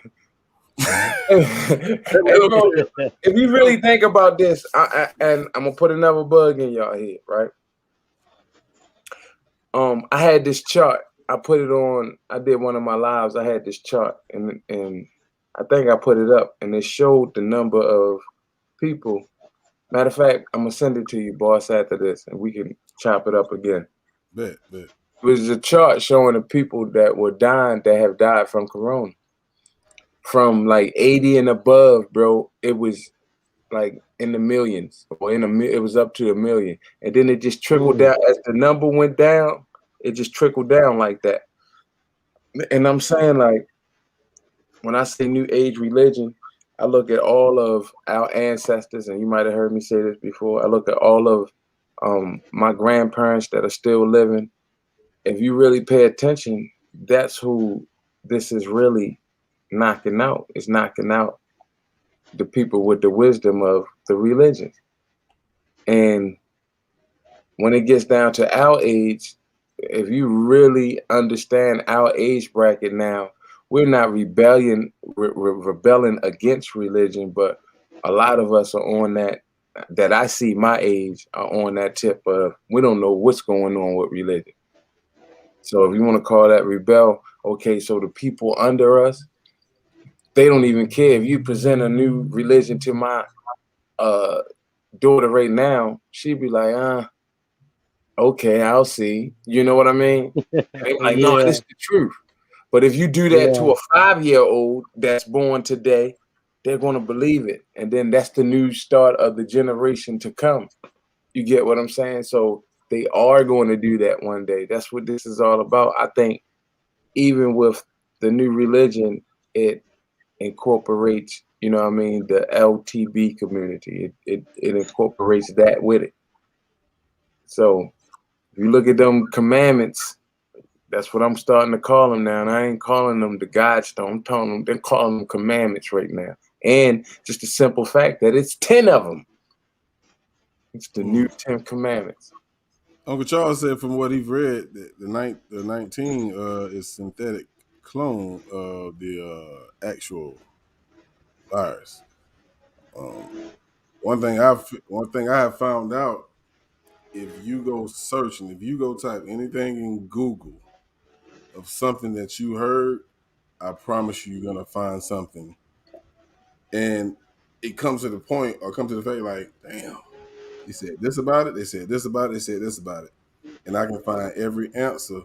Hey, bro, if you really think about this, and I'm gonna put another bug in y'all head, right? I had this chart. I put it on. I did one of my lives. I had this chart, and I think I put it up, and it showed the number of people. Matter of fact, I'm gonna send it to you, boss, after this, and we can chop it up again. Bet. It was a chart showing the people that were dying that have died from corona. From like 80 and above, bro, it was like in the millions, or it was up to 1 million, and then it just trickled down as the number went down. It just trickled down like that. And I'm saying, like, when I say new age religion, I look at all of our ancestors, and you might have heard me say this before. I look at all of my grandparents that are still living. If you really pay attention, that's who this is really knocking out. It's knocking out the people with the wisdom of the religion. And when it gets down to our age, if you really understand our age bracket now, we're not rebelling against religion, but a lot of us are on that I see my age are on that tip of we don't know what's going on with religion. So if you want to call that rebel, okay, so the people under us, they don't even care. If you present a new religion to my daughter right now, she'd be like, okay, I'll see. You know what I mean? And they're like, no, this is the truth. But if you do that to a 5-year-old that's born today, they're going to believe it. And then that's the new start of the generation to come. You get what I'm saying? So they are going to do that one day. That's what this is all about. I think even with the new religion, it incorporates you know what I mean, the LTB community. It incorporates that with it. So if you look at them commandments, that's what I'm starting to call them now. And I ain't calling them the Godstone. I'm telling them, they're calling them commandments right now. And just the simple fact that it's 10 of them. It's the new 10 commandments. Uncle Charles said from what he's read, the 19 is synthetic clone of the actual virus. One thing I have found out, if you go searching, if you go type anything in Google of something that you heard, I promise you're gonna find something. And it comes to the point or come to the fact like, damn, he said this about it, they said this about it, they said this about it. And I can find every answer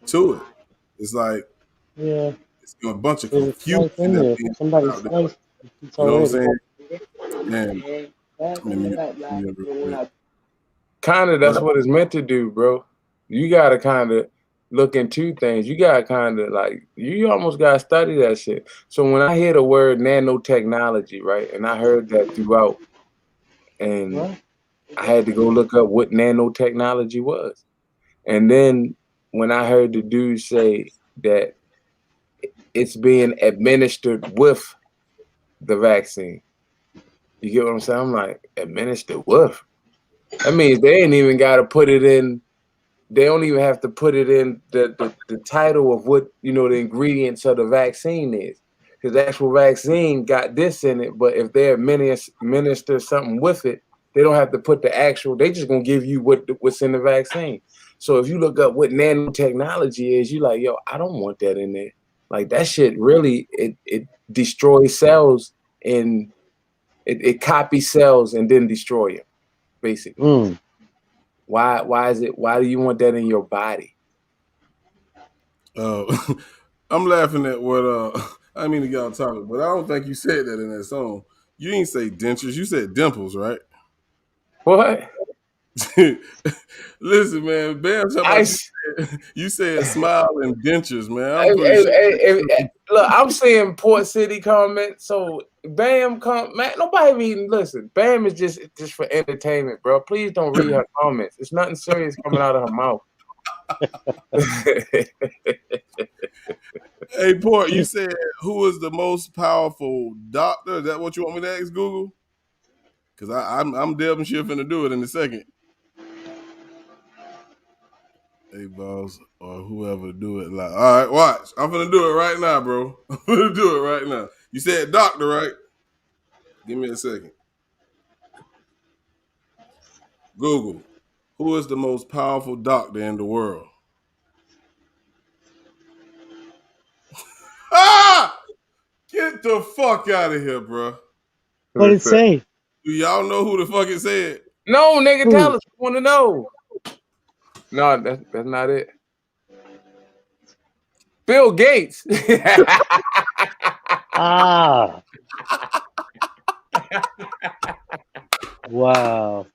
to it. It's like it's a bunch of confusion that's being Somebody out there. sliced it. You know what I'm saying? Man, Kind of, that's what it's meant to do, bro. You gotta kind of look into things. You gotta kind of like, you almost gotta study that shit. So when I hear the word nanotechnology, right, and I heard that throughout, and I had to go look up what nanotechnology was. And then when I heard the dude say that it's being administered with the vaccine, you get what I'm saying? I'm like, administered with? That means they ain't even got to put it in. They don't even have to put it in the title of what, you know, the ingredients of the vaccine is. Because the actual vaccine got this in it, but if they administer something with it, they don't have to put the actual, they just gonna give you what's in the vaccine. So if you look up what nanotechnology is, you like, yo, I don't want that in there. Like that shit really, it destroys cells and it copies cells and then destroy it, basically. Why do you want that in your body? I'm laughing at what I didn't mean to get on topic, but I don't think you said that in that song. You didn't say dentures, you said dimples, right? What? Listen, man, Bam, you said smile and dentures, man. I'm pretty sure. Look, I'm seeing Port City comment, so Bam man, nobody even listen. Bam is just for entertainment, bro. Please don't read her comments. It's nothing serious coming out of her mouth. Hey, Port, you said who is the most powerful doctor? Is that what you want me to ask Google? Because I'm damn sure finna do it in a second. Hey, boss, or whoever do it. Like, all right, watch. I'm finna do it right now, bro. I'm finna do it right now. You said doctor, right? Give me a second. Google, who is the most powerful doctor in the world? Ah! Get the fuck out of here, bro. What did it say? Do y'all know who the fuck it said? No, nigga, tell us. We want to know. No, that's not it. Bill Gates. Ah. Wow.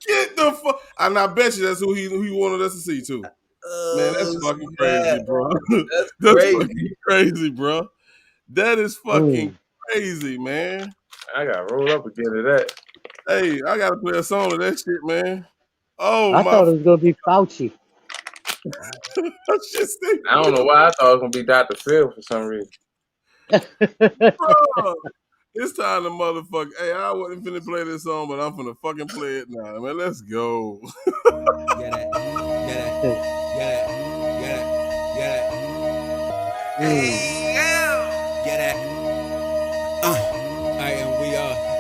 Get the fuck. And I bet you that's who he wanted us to see too. Man, that's fucking crazy, bro. That's crazy. Fucking crazy, bro. That is fucking crazy, man. I gotta roll up again to that. Hey, I gotta play a song of that shit, man. Oh, I thought it was gonna be Fauci. I don't know why I thought it was gonna be Dr. Phil for some reason. Bro, it's time to motherfucker. Hey, I wasn't finna play this song, but I'm finna fucking play it now, man. Let's go.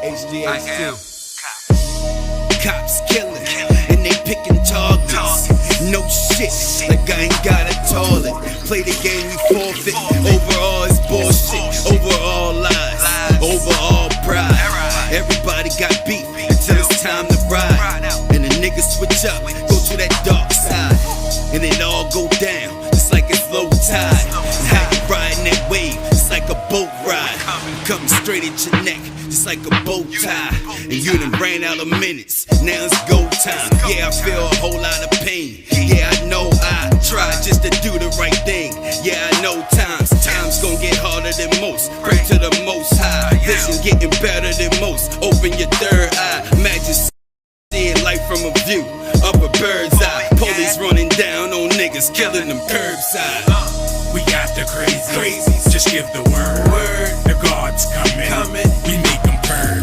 HGH2. Cops killing, and they picking targets. No shit, like I ain't got a toilet. Play the game, we forfeit. Overall, it's bullshit. Overall, lies. Overall, pride. Everybody got beef until it's time to ride. And the niggas switch up, go to that dark side. And it all go down, just like it's low tide. And how you riding that wave, it's like a boat ride. Coming straight at your neck, just like like a bow tie. And you done ran out of minutes, now it's go time. Yeah, I feel a whole lot of pain. Yeah, I know I tried just to do the right thing. Yeah, I know times gon' get harder than most. Pray to the most high, vision getting better than most. Open your third eye, imagine seeing life from a view of a bird's eye. Police running down on niggas, killing them curbside. We got the crazies, just give the word. The guards coming, we make them purge.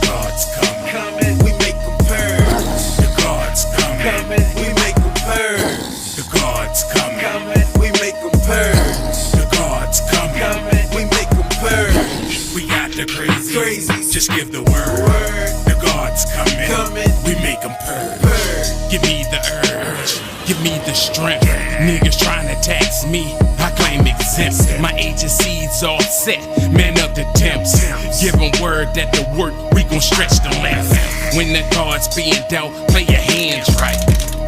Guards coming, we make them purge. The guards coming, we make them purge. The guards coming, we make them purge. The guards coming, we make them purge. We got the crazies, just give the word. The guards coming, we make them purge. Give me the urge, give me the strength. Niggas trying to tax me, I claim exempt. My agency's all set, man up the temps. Give them word that the work, we gon' stretch the length. When the cards being dealt, play your hands right.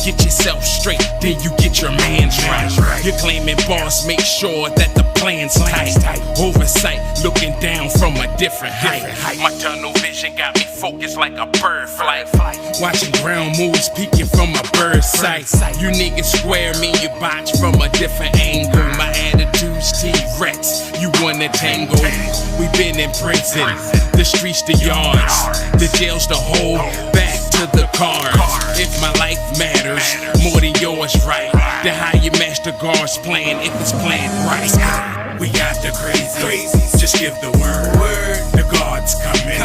Get yourself straight, then you get your mans right. You're claiming boss, make sure that the plan's tight. Oversight, looking down from a different height. My tunnel vision got me focused like a bird flight. Watching ground moves peeking from a bird's sight. You niggas square me, you botch from a different angle. My attitude's T-Rex, you wanna tangle. We been in prison, the streets the yards, the jail's the whole, back to the cars. If my life matters more than yours, right, then how you match the guards plan if it's planned right. We got the crazies, just give the word. The guards coming,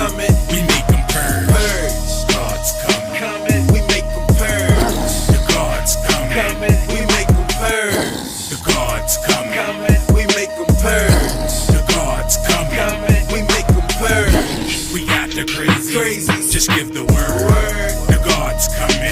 we make them purge. Guards coming, we make them purge. The guards coming, we make them purge. The guards coming, we make them purge. The guards coming, we make them purge. We got the crazies, just give the word. The guards coming,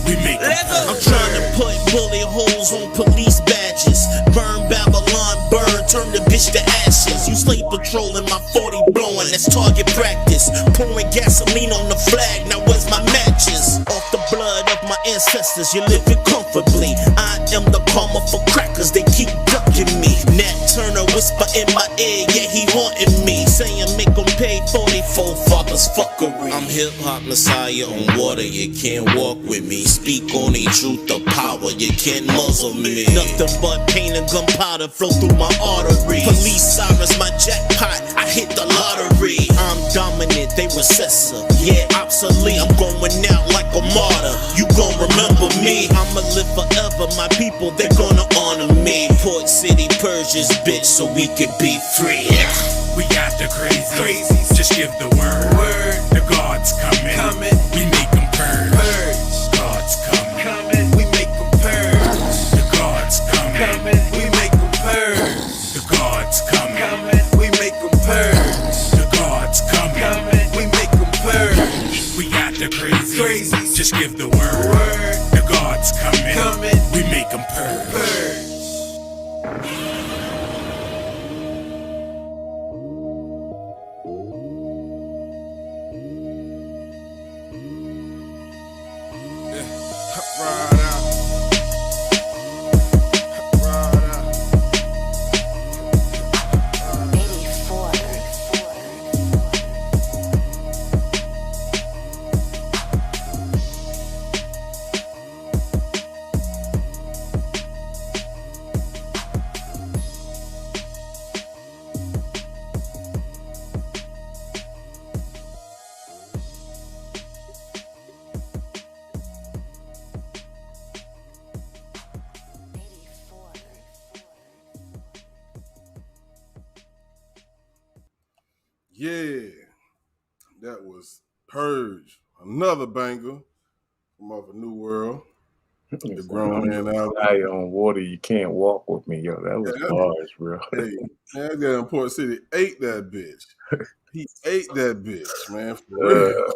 we make them purge. I'm trying to put bullet holes on police badges. Burn Babylon, burn, turn the bitch to ashes. You slave patrolling my 40 blowing, that's target practice. Pouring gasoline on the flag, now where's my matches? Off the blood of my ancestors, you're living comfortably. I am the karma for crackers, they keep ducking me. Nat Turner whisper in my ear, yeah, he haunting me. Saying make them pay 44 fathers fuckery. I'm hip-hop messiah on water, you can't walk with me. Speak on the truth of power, you can't muzzle me. Nothing but pain and gunpowder flow through my arteries. Police sirens, my jackpot, I hit the lottery. I'm dominant, they recessive, yeah, obsolete. I'm going out like a martyr, you gon' remember me. I'ma live forever, my people, they gonna honor me. Port City purges, bitch, so we could be free. We got the crazies, just give the word. The guards coming, we make them purge. Guards coming, we make them purge. The guards coming, we make them purge. The guards coming, we make them purge. The guards coming, we make them purge. We got the crazies, just give the word. The guards coming, we make them purge. Yeah, that was Purge, another banger from off a New World. The grown man out on water, you can't walk with me, yo. That was bars, bro. Hey, man, that guy in Port City ate that bitch. He ate that bitch, man. For real.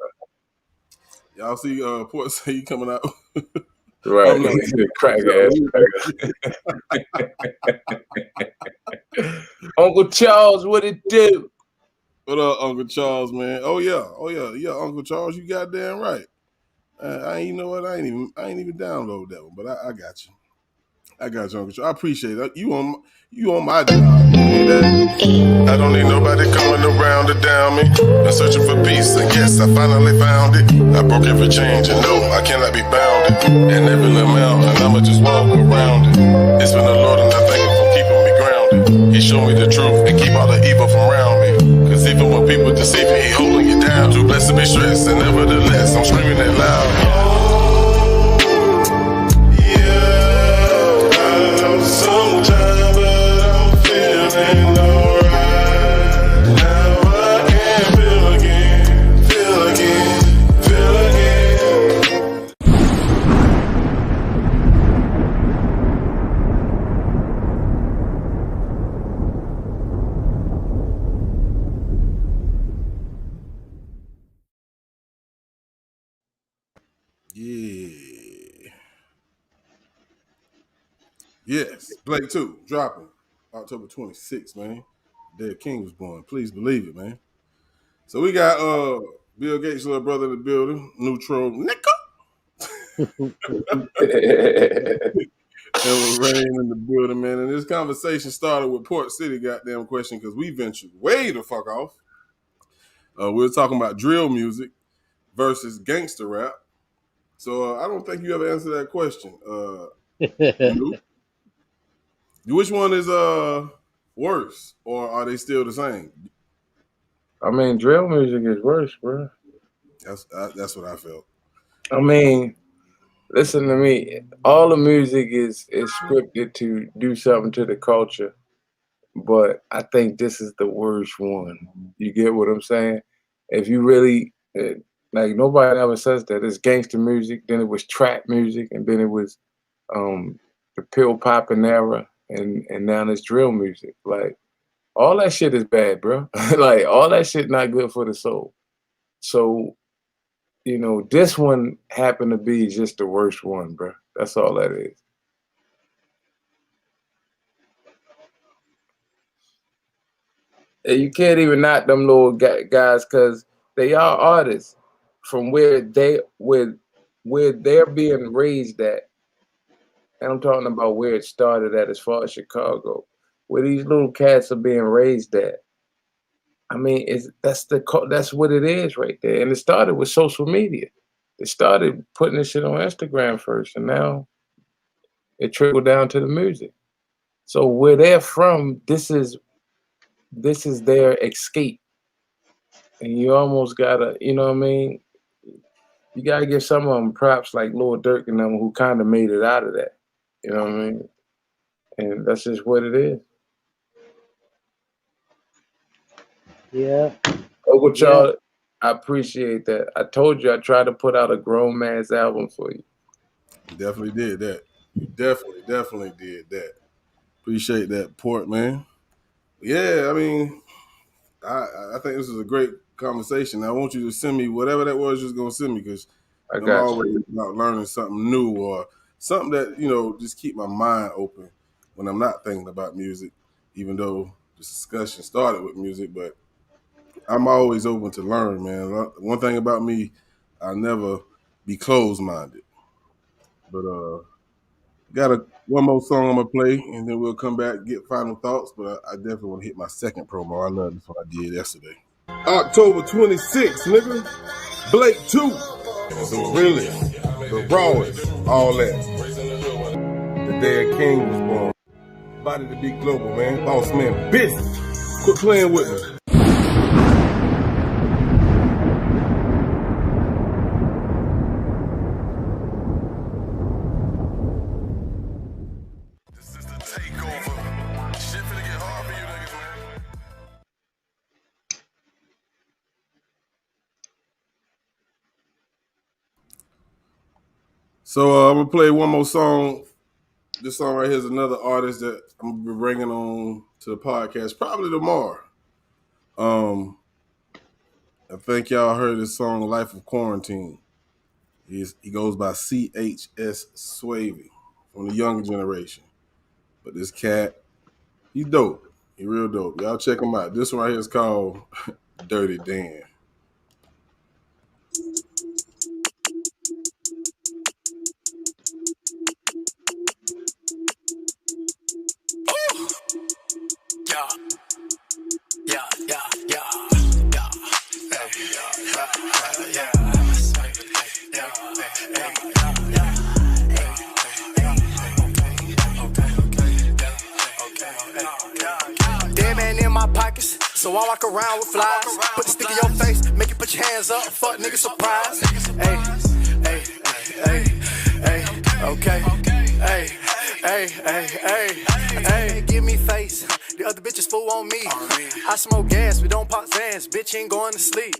Y'all see Port City coming out. Right, he's a crack ass. Uncle Charles, what it do? What up, Uncle Charles, man? Oh yeah, Uncle Charles, you goddamn right. You know what? I ain't even download that one, but I got you. I got you, Uncle Charles. I appreciate it. You on my job. I don't need nobody coming around to down me. Been searching for peace, and yes, I finally found it. I broke every change, and no, I cannot be bounded. And every little mountain, I'ma just walk around it. It's been the Lord, and I thank Him for keeping me grounded. He showed me the truth and keep all the evil from around me. Cause even when people deceive you, He holding you down. Too blessed to be stressed, and nevertheless, I'm screaming it loud. Sometime, but I'm feeling alright. Now I can feel again, feel again, feel again. Yeah. Yes. Blake 2, dropping October 26th, man. Dead King was born. Please believe it, man. So we got Bill Gates' little brother in the building, Neutral Nickel. And we're Rain in the building, man. And this conversation started with Port City goddamn question because we ventured way the fuck off. We were talking about drill music versus gangster rap. So I don't think you ever answered that question. Which one is worse, or are they still the same? I mean, drill music is worse, bro. That's what I felt. I mean, listen to me. All the music is scripted to do something to the culture, but I think this is the worst one. You get what I'm saying? If you really like, nobody ever says that. It's gangster music, then it was trap music, and then it was the pill popping era, and now it's drill music. Like, all that shit is bad, bro. Like, all that shit not good for the soul. So, you know, this one happened to be just the worst one, bro. That's all that is. And you can't even knock them little guys because they are artists from where they're being raised at. And I'm talking about where it started at, as far as Chicago, where these little cats are being raised at. I mean, that's what it is right there. And it started with social media. It started putting this shit on Instagram first, and now it trickled down to the music. So where they're from, this is their escape. And you almost gotta, you know what I mean? You gotta give some of them props, like Lil Durk and them, who kind of made it out of that. You know what I mean? And that's just what it is. Yeah. Uncle Charlie, I appreciate that. I told you I tried to put out a grown man's album for you. You definitely did that. You definitely did that. Appreciate that, Port, man. Yeah, I mean, I think this is a great conversation. I want you to send me whatever that was you're gonna send me, because I'm always about learning something new or something that, you know, just keep my mind open when I'm not thinking about music, even though this discussion started with music, but I'm always open to learn, man. One thing about me, I'll never be closed-minded. But got one more song I'm gonna play, and then we'll come back and get final thoughts. But I definitely want to hit my second promo. I love this one I did yesterday. October 26th, nigga. Blake 2. The realest, the rawest, all that. The day a king was born. Body to be global, man. Boss man, business. Quit playing with me. So I'm gonna play one more song. This song right here is another artist that I'm gonna be bringing on to the podcast probably tomorrow. I think y'all heard this song "Life of Quarantine." He goes by CHS Swavey from the younger generation. But this cat, he's dope. He real dope. Y'all check him out. This one right here is called Dirty Dan. Dead man in my pockets, so I walk around with flies. Put the stick in your face, make you put your hands up. Fuck nigga surprise. Hey, hey, hey, hey, okay. Hey, hey, hey, hey, hey, give me face. The other bitches fool on me. I smoke gas, we don't pop Zans. Bitch ain't going to sleep.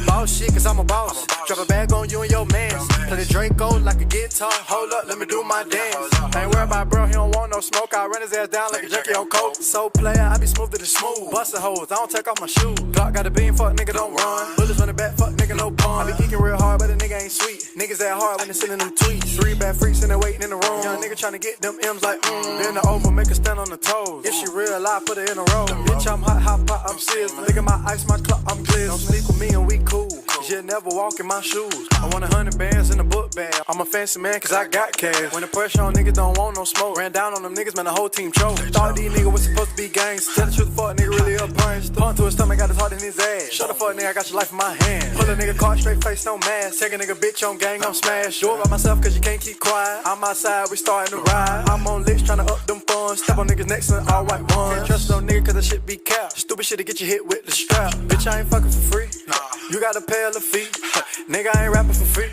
Boss shit, cause I'm a boss. Drop a bag on you and your mans. Play the Draco like a guitar. Hold up, let me do my dance. I ain't worried about bro, he don't want no smoke. I run his ass down like a junkie on coke. So player, I be smoother than smooth. Bustin' hoes, I don't take off my shoes. Glock got a beam, fuck nigga don't run. Bullets running back, fuck nigga no pun. I be kicking real hard, but the nigga ain't sweet. Niggas that hard when they sending them tweets. 3 bad freaks and they waiting in the room. Young nigga tryna get them M's like Bend her over, make her stand on the toes. If she real life, put her in a row. Bitch, I'm hot, hot pot, I'm serious. Look at my ice, my clock, I'm clear. Don't sneak with me and we cool. You'll never walk in my shoes. I want 100 bands in a book bag. I'm a fancy man cause I got cash. When the pressure on niggas don't want no smoke. Ran down on them niggas, man, the whole team choked. Thought these niggas was supposed to be gangs. Tell the truth, fuck nigga really a punch. Punt to his stomach, got his heart in his ass. Shut the fuck nigga, I got your life in my hand. Pull a nigga caught straight face, no mask. Take a nigga bitch on gang, I'm smashed. Do it by myself cause you can't keep quiet. I'm outside, we starting to ride. I'm on licks trying to up them funds. Step on niggas next to all white ones. Can't trust no nigga cause that shit be capped. Stupid shit to get you hit with the strap. Bitch, I ain't fucking for free. You gotta pay a fee. Nigga, I ain't rapping for free.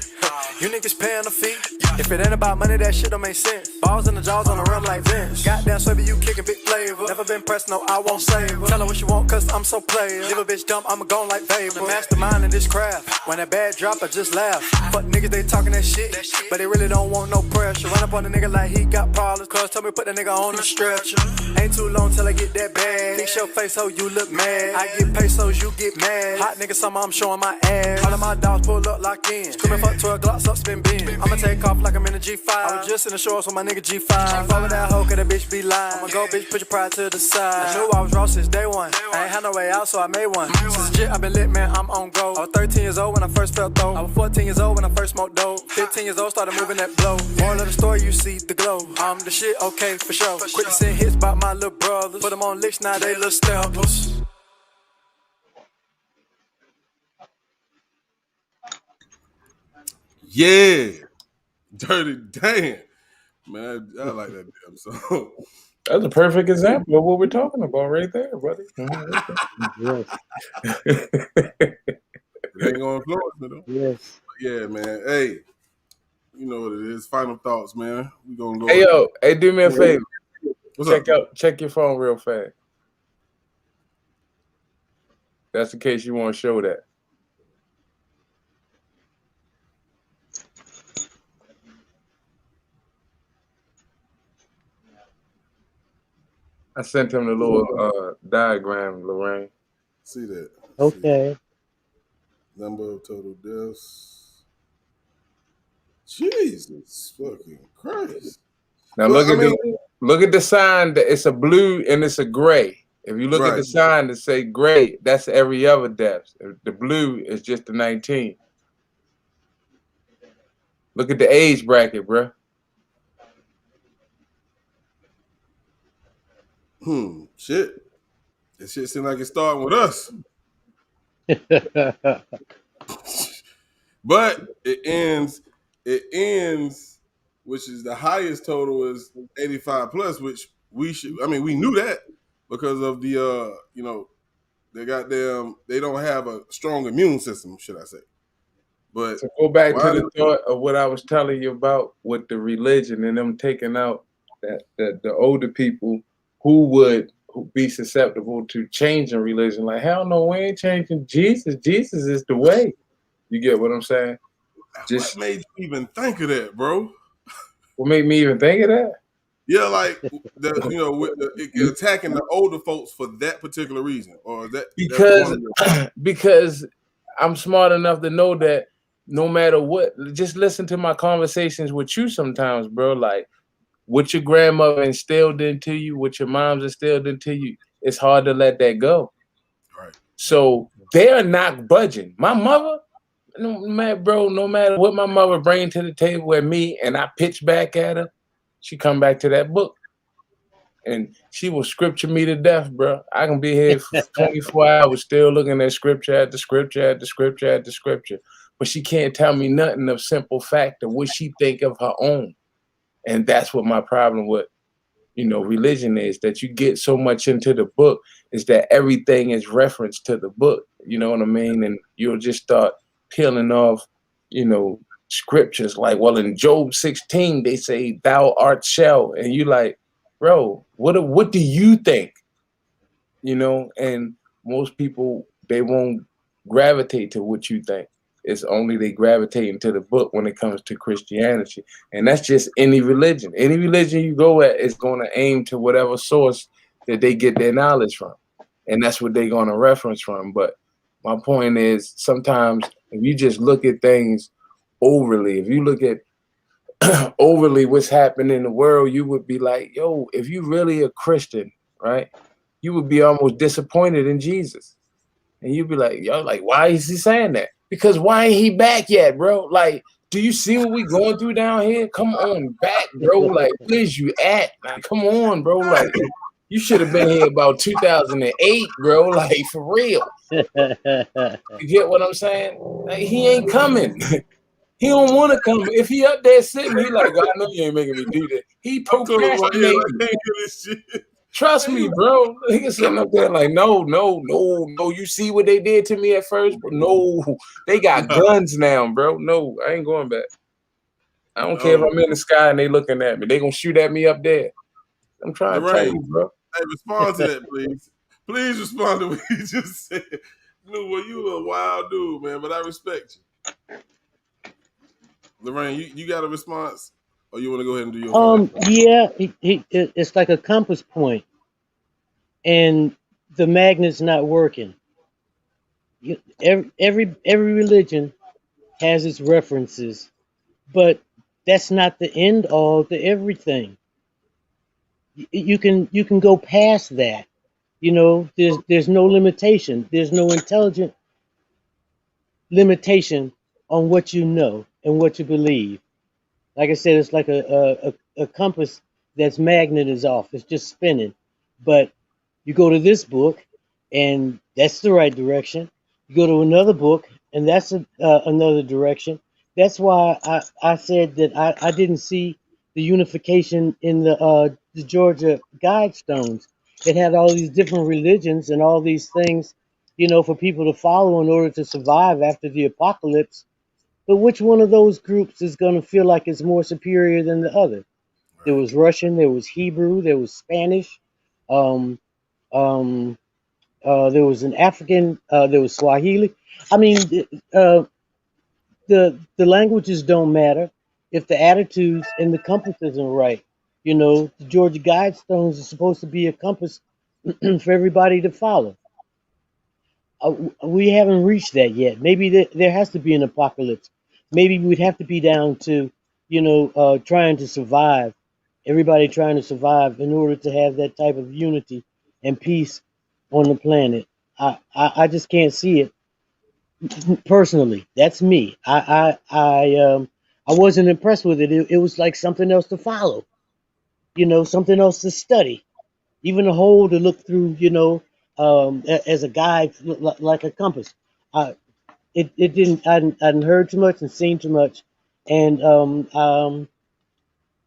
You niggas paying a fee. If it ain't about money, that shit don't make sense. Balls in the jaws on the rim like Vince. Goddamn swaby, you kicking big flavor. Never been pressed, no, I won't save her. Tell her what you want, cause I'm so player. Leave a bitch dumb, I'ma go like Vapor. The mastermind in this craft. When that bad drop, I just laugh. Fuck niggas, they talking that shit. But they really don't want no pressure. Run up on the nigga like he got problems. Cause tell me put that nigga on the stretcher. Ain't too long till I get that bag. Fix your face, ho, you look mad. I get pesos, you get mad. Hot nigga, summer, I'm showing my ass. All of my dogs pull up, lock in. Screaming fuck 12 glocks up, spin bin. I'ma take off like I'm in a G5. I was just in the shorts with my nigga G5. Fuck with that hoe, cause that bitch be lying. I'ma go, bitch, put your pride to the side. I knew I was raw since day one. I ain't had no way out, so I made one. Since legit, I been lit, man, I'm on go. I was 13 years old when I first felt though. I was 14 years old when I first smoked dope. 15 years old, started moving that blow. Moral of the story, you see the glow. I'm the shit, okay, for sure. Quick to send hits by my little brothers. Put them on licks, now they little steppers. Yeah. Dirty damn. Man, I like that damn song. That's a perfect example of what we're talking about right there, buddy. It ain't gonna influence me though. Yes. But yeah, man. Hey, you know what it is. Final thoughts, man. We gonna go. Hey yo, hey, do me a favor. What's Check your phone real fast. That's in case you want to show that. I sent him the little diagram, Lorraine. See that? Okay. Number of total deaths. Jesus fucking Christ. Now look at the sign. That it's a blue and it's a gray. If you look at the sign that say gray, that's every other death. The blue is just the 19. Look at the age bracket, bro. Shit. That shit seems like it's starting with us. But it ends, which is the highest total is 85 plus, which we knew that because of the they don't have a strong immune system, should I say. But to go back to the thought of what I was telling you about with the religion and them taking out that the older people who would be susceptible to changing religion. Like, hell no, we ain't changing Jesus. Jesus is the way. You get what I'm saying? What made you even think of that, bro? What made me even think of that? Yeah, like attacking the older folks for that particular reason, or that because I'm smart enough to know that no matter what, just listen to my conversations with you sometimes, bro. Like what your grandmother instilled into you, what your mom's instilled into you, it's hard to let that go. Right. So they're not budging. My mother, no matter what my mother bring to the table with me and I pitch back at her, she come back to that book. and she will scripture me to death, bro. I can be here for 24 hours still looking at scripture at the scripture at the scripture at the scripture, but she can't tell me nothing of simple fact of what she think of her own. And that's what my problem with, religion is, that you get so much into the book is that everything is referenced to the book. You know what I mean? And you'll just start peeling off, scriptures like, well, in Job 16, they say, thou art shall. And you like, bro, what do you think? And most people, they won't gravitate to what you think. It's only they gravitating to the book when it comes to Christianity. And that's just any religion. Any religion you go at is going to aim to whatever source that they get their knowledge from. And that's what they're going to reference from. But my point is, sometimes if you just look at things overly, if you look at overly what's happening in the world, you would be like, yo, if you really a Christian, right, you would be almost disappointed in Jesus. And you'd be like, yo, like, why is he saying that? Because why ain't he back yet, bro? Like, do you see what we going through down here? Come on back, bro. Like, where's you at? Like, come on, bro. Like, you should have been here about 2008, bro. Like, for real. You get what I'm saying? Like, he ain't coming. He don't want to come. If he up there sitting, he like, I know you ain't making me do that. He procrastinating. Trust me, bro. He sitting up there like, no. You see what they did to me at first? But no, they got guns now, bro. No, I ain't going back. I don't care if I'm in the sky and they looking at me. They gonna shoot at me up there. I'm trying to tell you, bro. Hey, respond to that, please. Please respond to what you just said. No, well, you a wild dude, man, but I respect you. Lorraine, you got a response? Or you want to go ahead and do your yeah, it's like a compass point, and the magnet's not working. Every religion has its references, but that's not the end all to everything. You can go past that. There's no limitation. There's no intelligent limitation on what you know and what you believe. Like I said, it's like a compass that's magnet is off. It's just spinning. But you go to this book, and that's the right direction. You go to another book, and that's another direction. That's why I said that I didn't see the unification in the Georgia Guidestones. It had all these different religions and all these things, for people to follow in order to survive after the apocalypse. But which one of those groups is going to feel like it's more superior than the other? There was Russian, there was Hebrew, there was Spanish, there was an African, there was Swahili. I mean, the languages don't matter if the attitudes and the compass isn't right. The Georgia Guidestones are supposed to be a compass for everybody to follow. We haven't reached that yet. Maybe there has to be an apocalypse. Maybe we'd have to be down to, trying to survive. Everybody trying to survive in order to have that type of unity and peace on the planet. I just can't see it personally. That's me. I wasn't impressed with it. It was like something else to follow. Something else to study. Even a hole to look through, as a guide, like a compass. It didn't. I hadn't heard too much and seen too much, and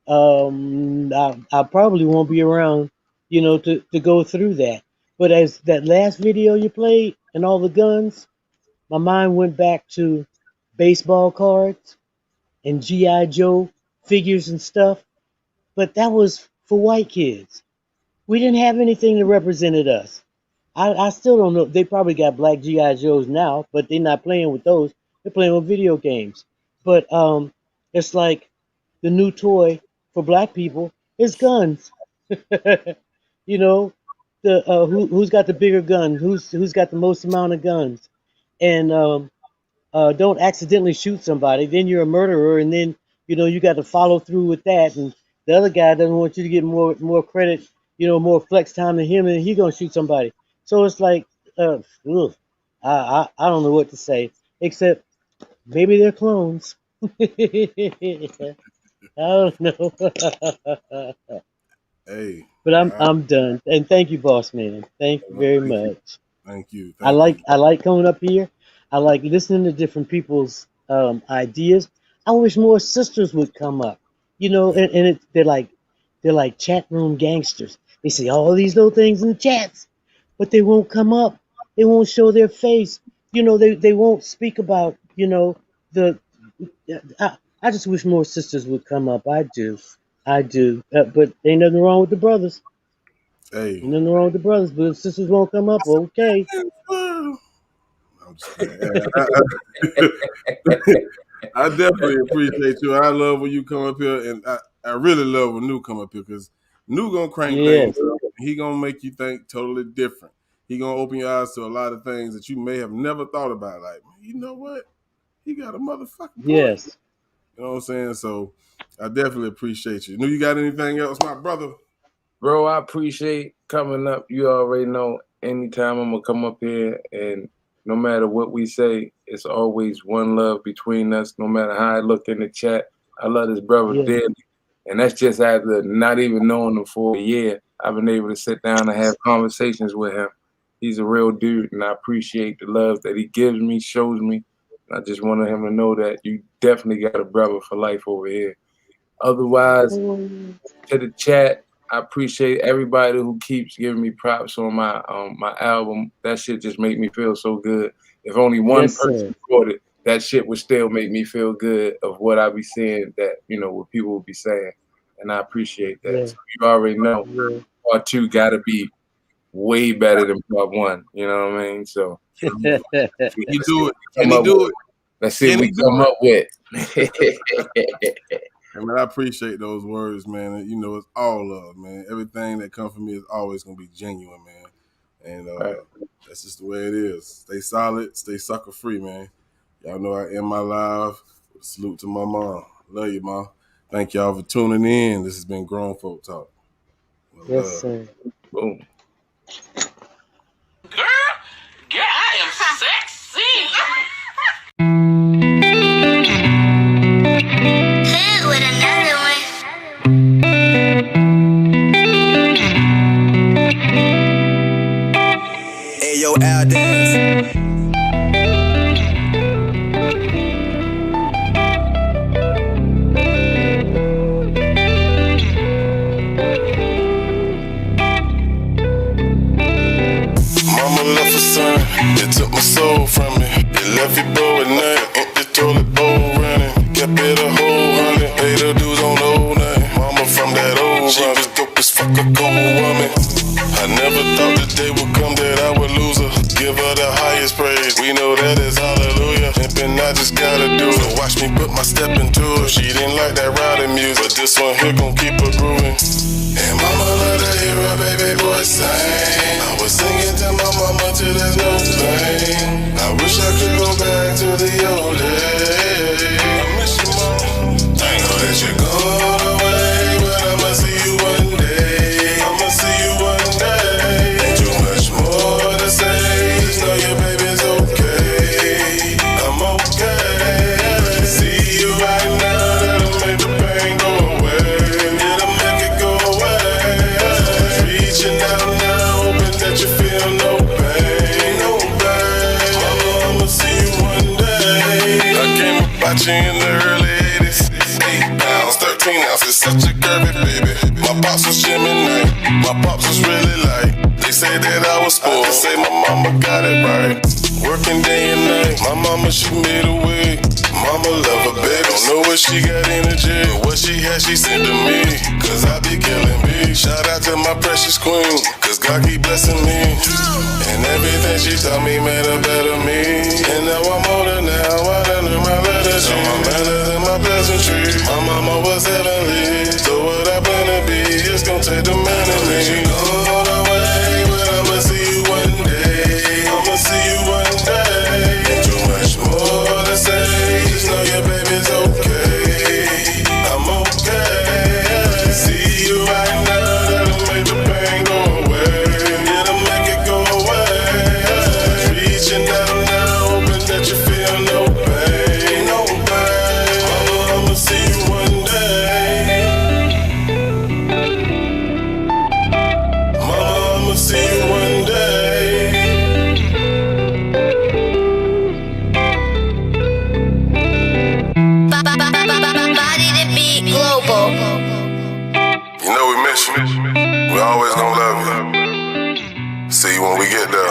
I probably won't be around, to go through that. But as that last video you played and all the guns, my mind went back to baseball cards and GI Joe figures and stuff. But that was for white kids. We didn't have anything that represented us. I still don't know. They probably got black GI Joes now, but they're not playing with those. They're playing with video games. But it's like the new toy for black people is guns. Who's got the bigger gun? Who's got the most amount of guns? And don't accidentally shoot somebody. Then you're a murderer, and then you got to follow through with that. And the other guy doesn't want you to get more credit, more flex time than him, and he gonna shoot somebody. So it's like, I don't know what to say, except maybe they're clones. I don't know. Hey, But I'm done. And thank you, boss man. Thank you very Thank you. much. Thank you. I Thank you. like coming up here. I like listening to different people's ideas. I wish more sisters would come up. You know, and they're like chat room gangsters. They say all these little things in the chats, but they won't come up. They won't show their face. You know, they won't speak about, you know, the I just wish more sisters would come up. I do. I do. But ain't nothing wrong with the brothers. Hey. Ain't nothing wrong with the brothers, but if sisters won't come up, okay. I'm just playing. I definitely appreciate you. I love when you come up here, and I really love when New come up here because New gonna crank things Yes. up. He gonna make you think totally different. He gonna open your eyes to a lot of things that you may have never thought about. Like, you know what? He got a motherfucking point. Yes. You know what I'm saying? So I definitely appreciate you. New, you got anything else, my brother? Bro, I appreciate coming up. You already know anytime I'm gonna come up here, and no matter what we say, it's always one love between us. No matter how I look in the chat, I love this brother dearly. And that's just after not even knowing him for a year. I've been able to sit down and have conversations with him. He's a real dude, and I appreciate the love that he gives me, shows me. And I just wanted him to know that you definitely got a brother for life over here. Otherwise, to the chat, I appreciate everybody who keeps giving me props on my album. That shit just make me feel so good. If only one person recorded, that shit would still make me feel good of what I be seeing that, you know, what people will be saying. And I appreciate that. Yeah. So you already know part 2 gotta be way better than part 1. You know what I mean? So Can he do it? Can he do it? Let's see what we come up with. I mean, I appreciate those words, man. And, you know, it's all love, man. Everything that comes from me is always gonna be genuine, man. And that's just the way it is. Stay solid, stay sucker free, man. Y'all know I end my live with a salute to my mom. Love you, Mom. Thank y'all for tuning in. This has been Grown Folk Talk. Yes, sir. Boom. Girl, I am sexy. Hit with another one. Hey, yo, Al Dance. Mama left her son, it took my soul from me. It left your boy at night, empty toilet bowl running. Kept it a whole hundred, paid her dues on old night. Mama from that old she was dope as fuck, a cold woman. I never thought the day would come that I would lose her. Give her the highest praise, we know that is hallelujah. Pimpin', I just gotta do it. So watch me put my step into it. She didn't like that riding music, but this one here gon' keep her grooving. And mama let her hear her baby boy sing. I was singing to my mama till there's no pain. I wish I could go back to the old days. I miss you, mama. I know that you're gone away, but I'ma see you one day. I'ma see you one day. Ain't too much more to say. Just know your baby's okay. I'm okay. See you right now, that'll make the pain go away. It'll make it go away. Reaching out now, hoping that you feel no pain, no pain. Mama, I'ma see you one day. I came up about you in the early 80s. 8 pounds, 13 ounces, such a curvy baby. My pops was Jim and Night, my pops was really light. They say that I was spoiled, they say my mama got it right. Working day and night, my mama she made a way. Mama love her baby, don't know where she got energy, but what she had she sent to me, cause I be killing me. Shout out to my precious queen, cause God keep blessing me. And everything she taught me made a better me. And now I'm older now, I done learned my letters. So my manners and my pleasantry. My mama was heavenly, so what I plan to be, it's gon' take the man in me. She gone away, but I'ma see you one day. I'ma see you one day. Ain't too much more to say, just know your baby's okay. I'm okay. See you right now, that'll make the pain go away. It'll make it go away. Reaching out now, hoping that you feel no pain. miss you. We always gonna love you. See you when we get there.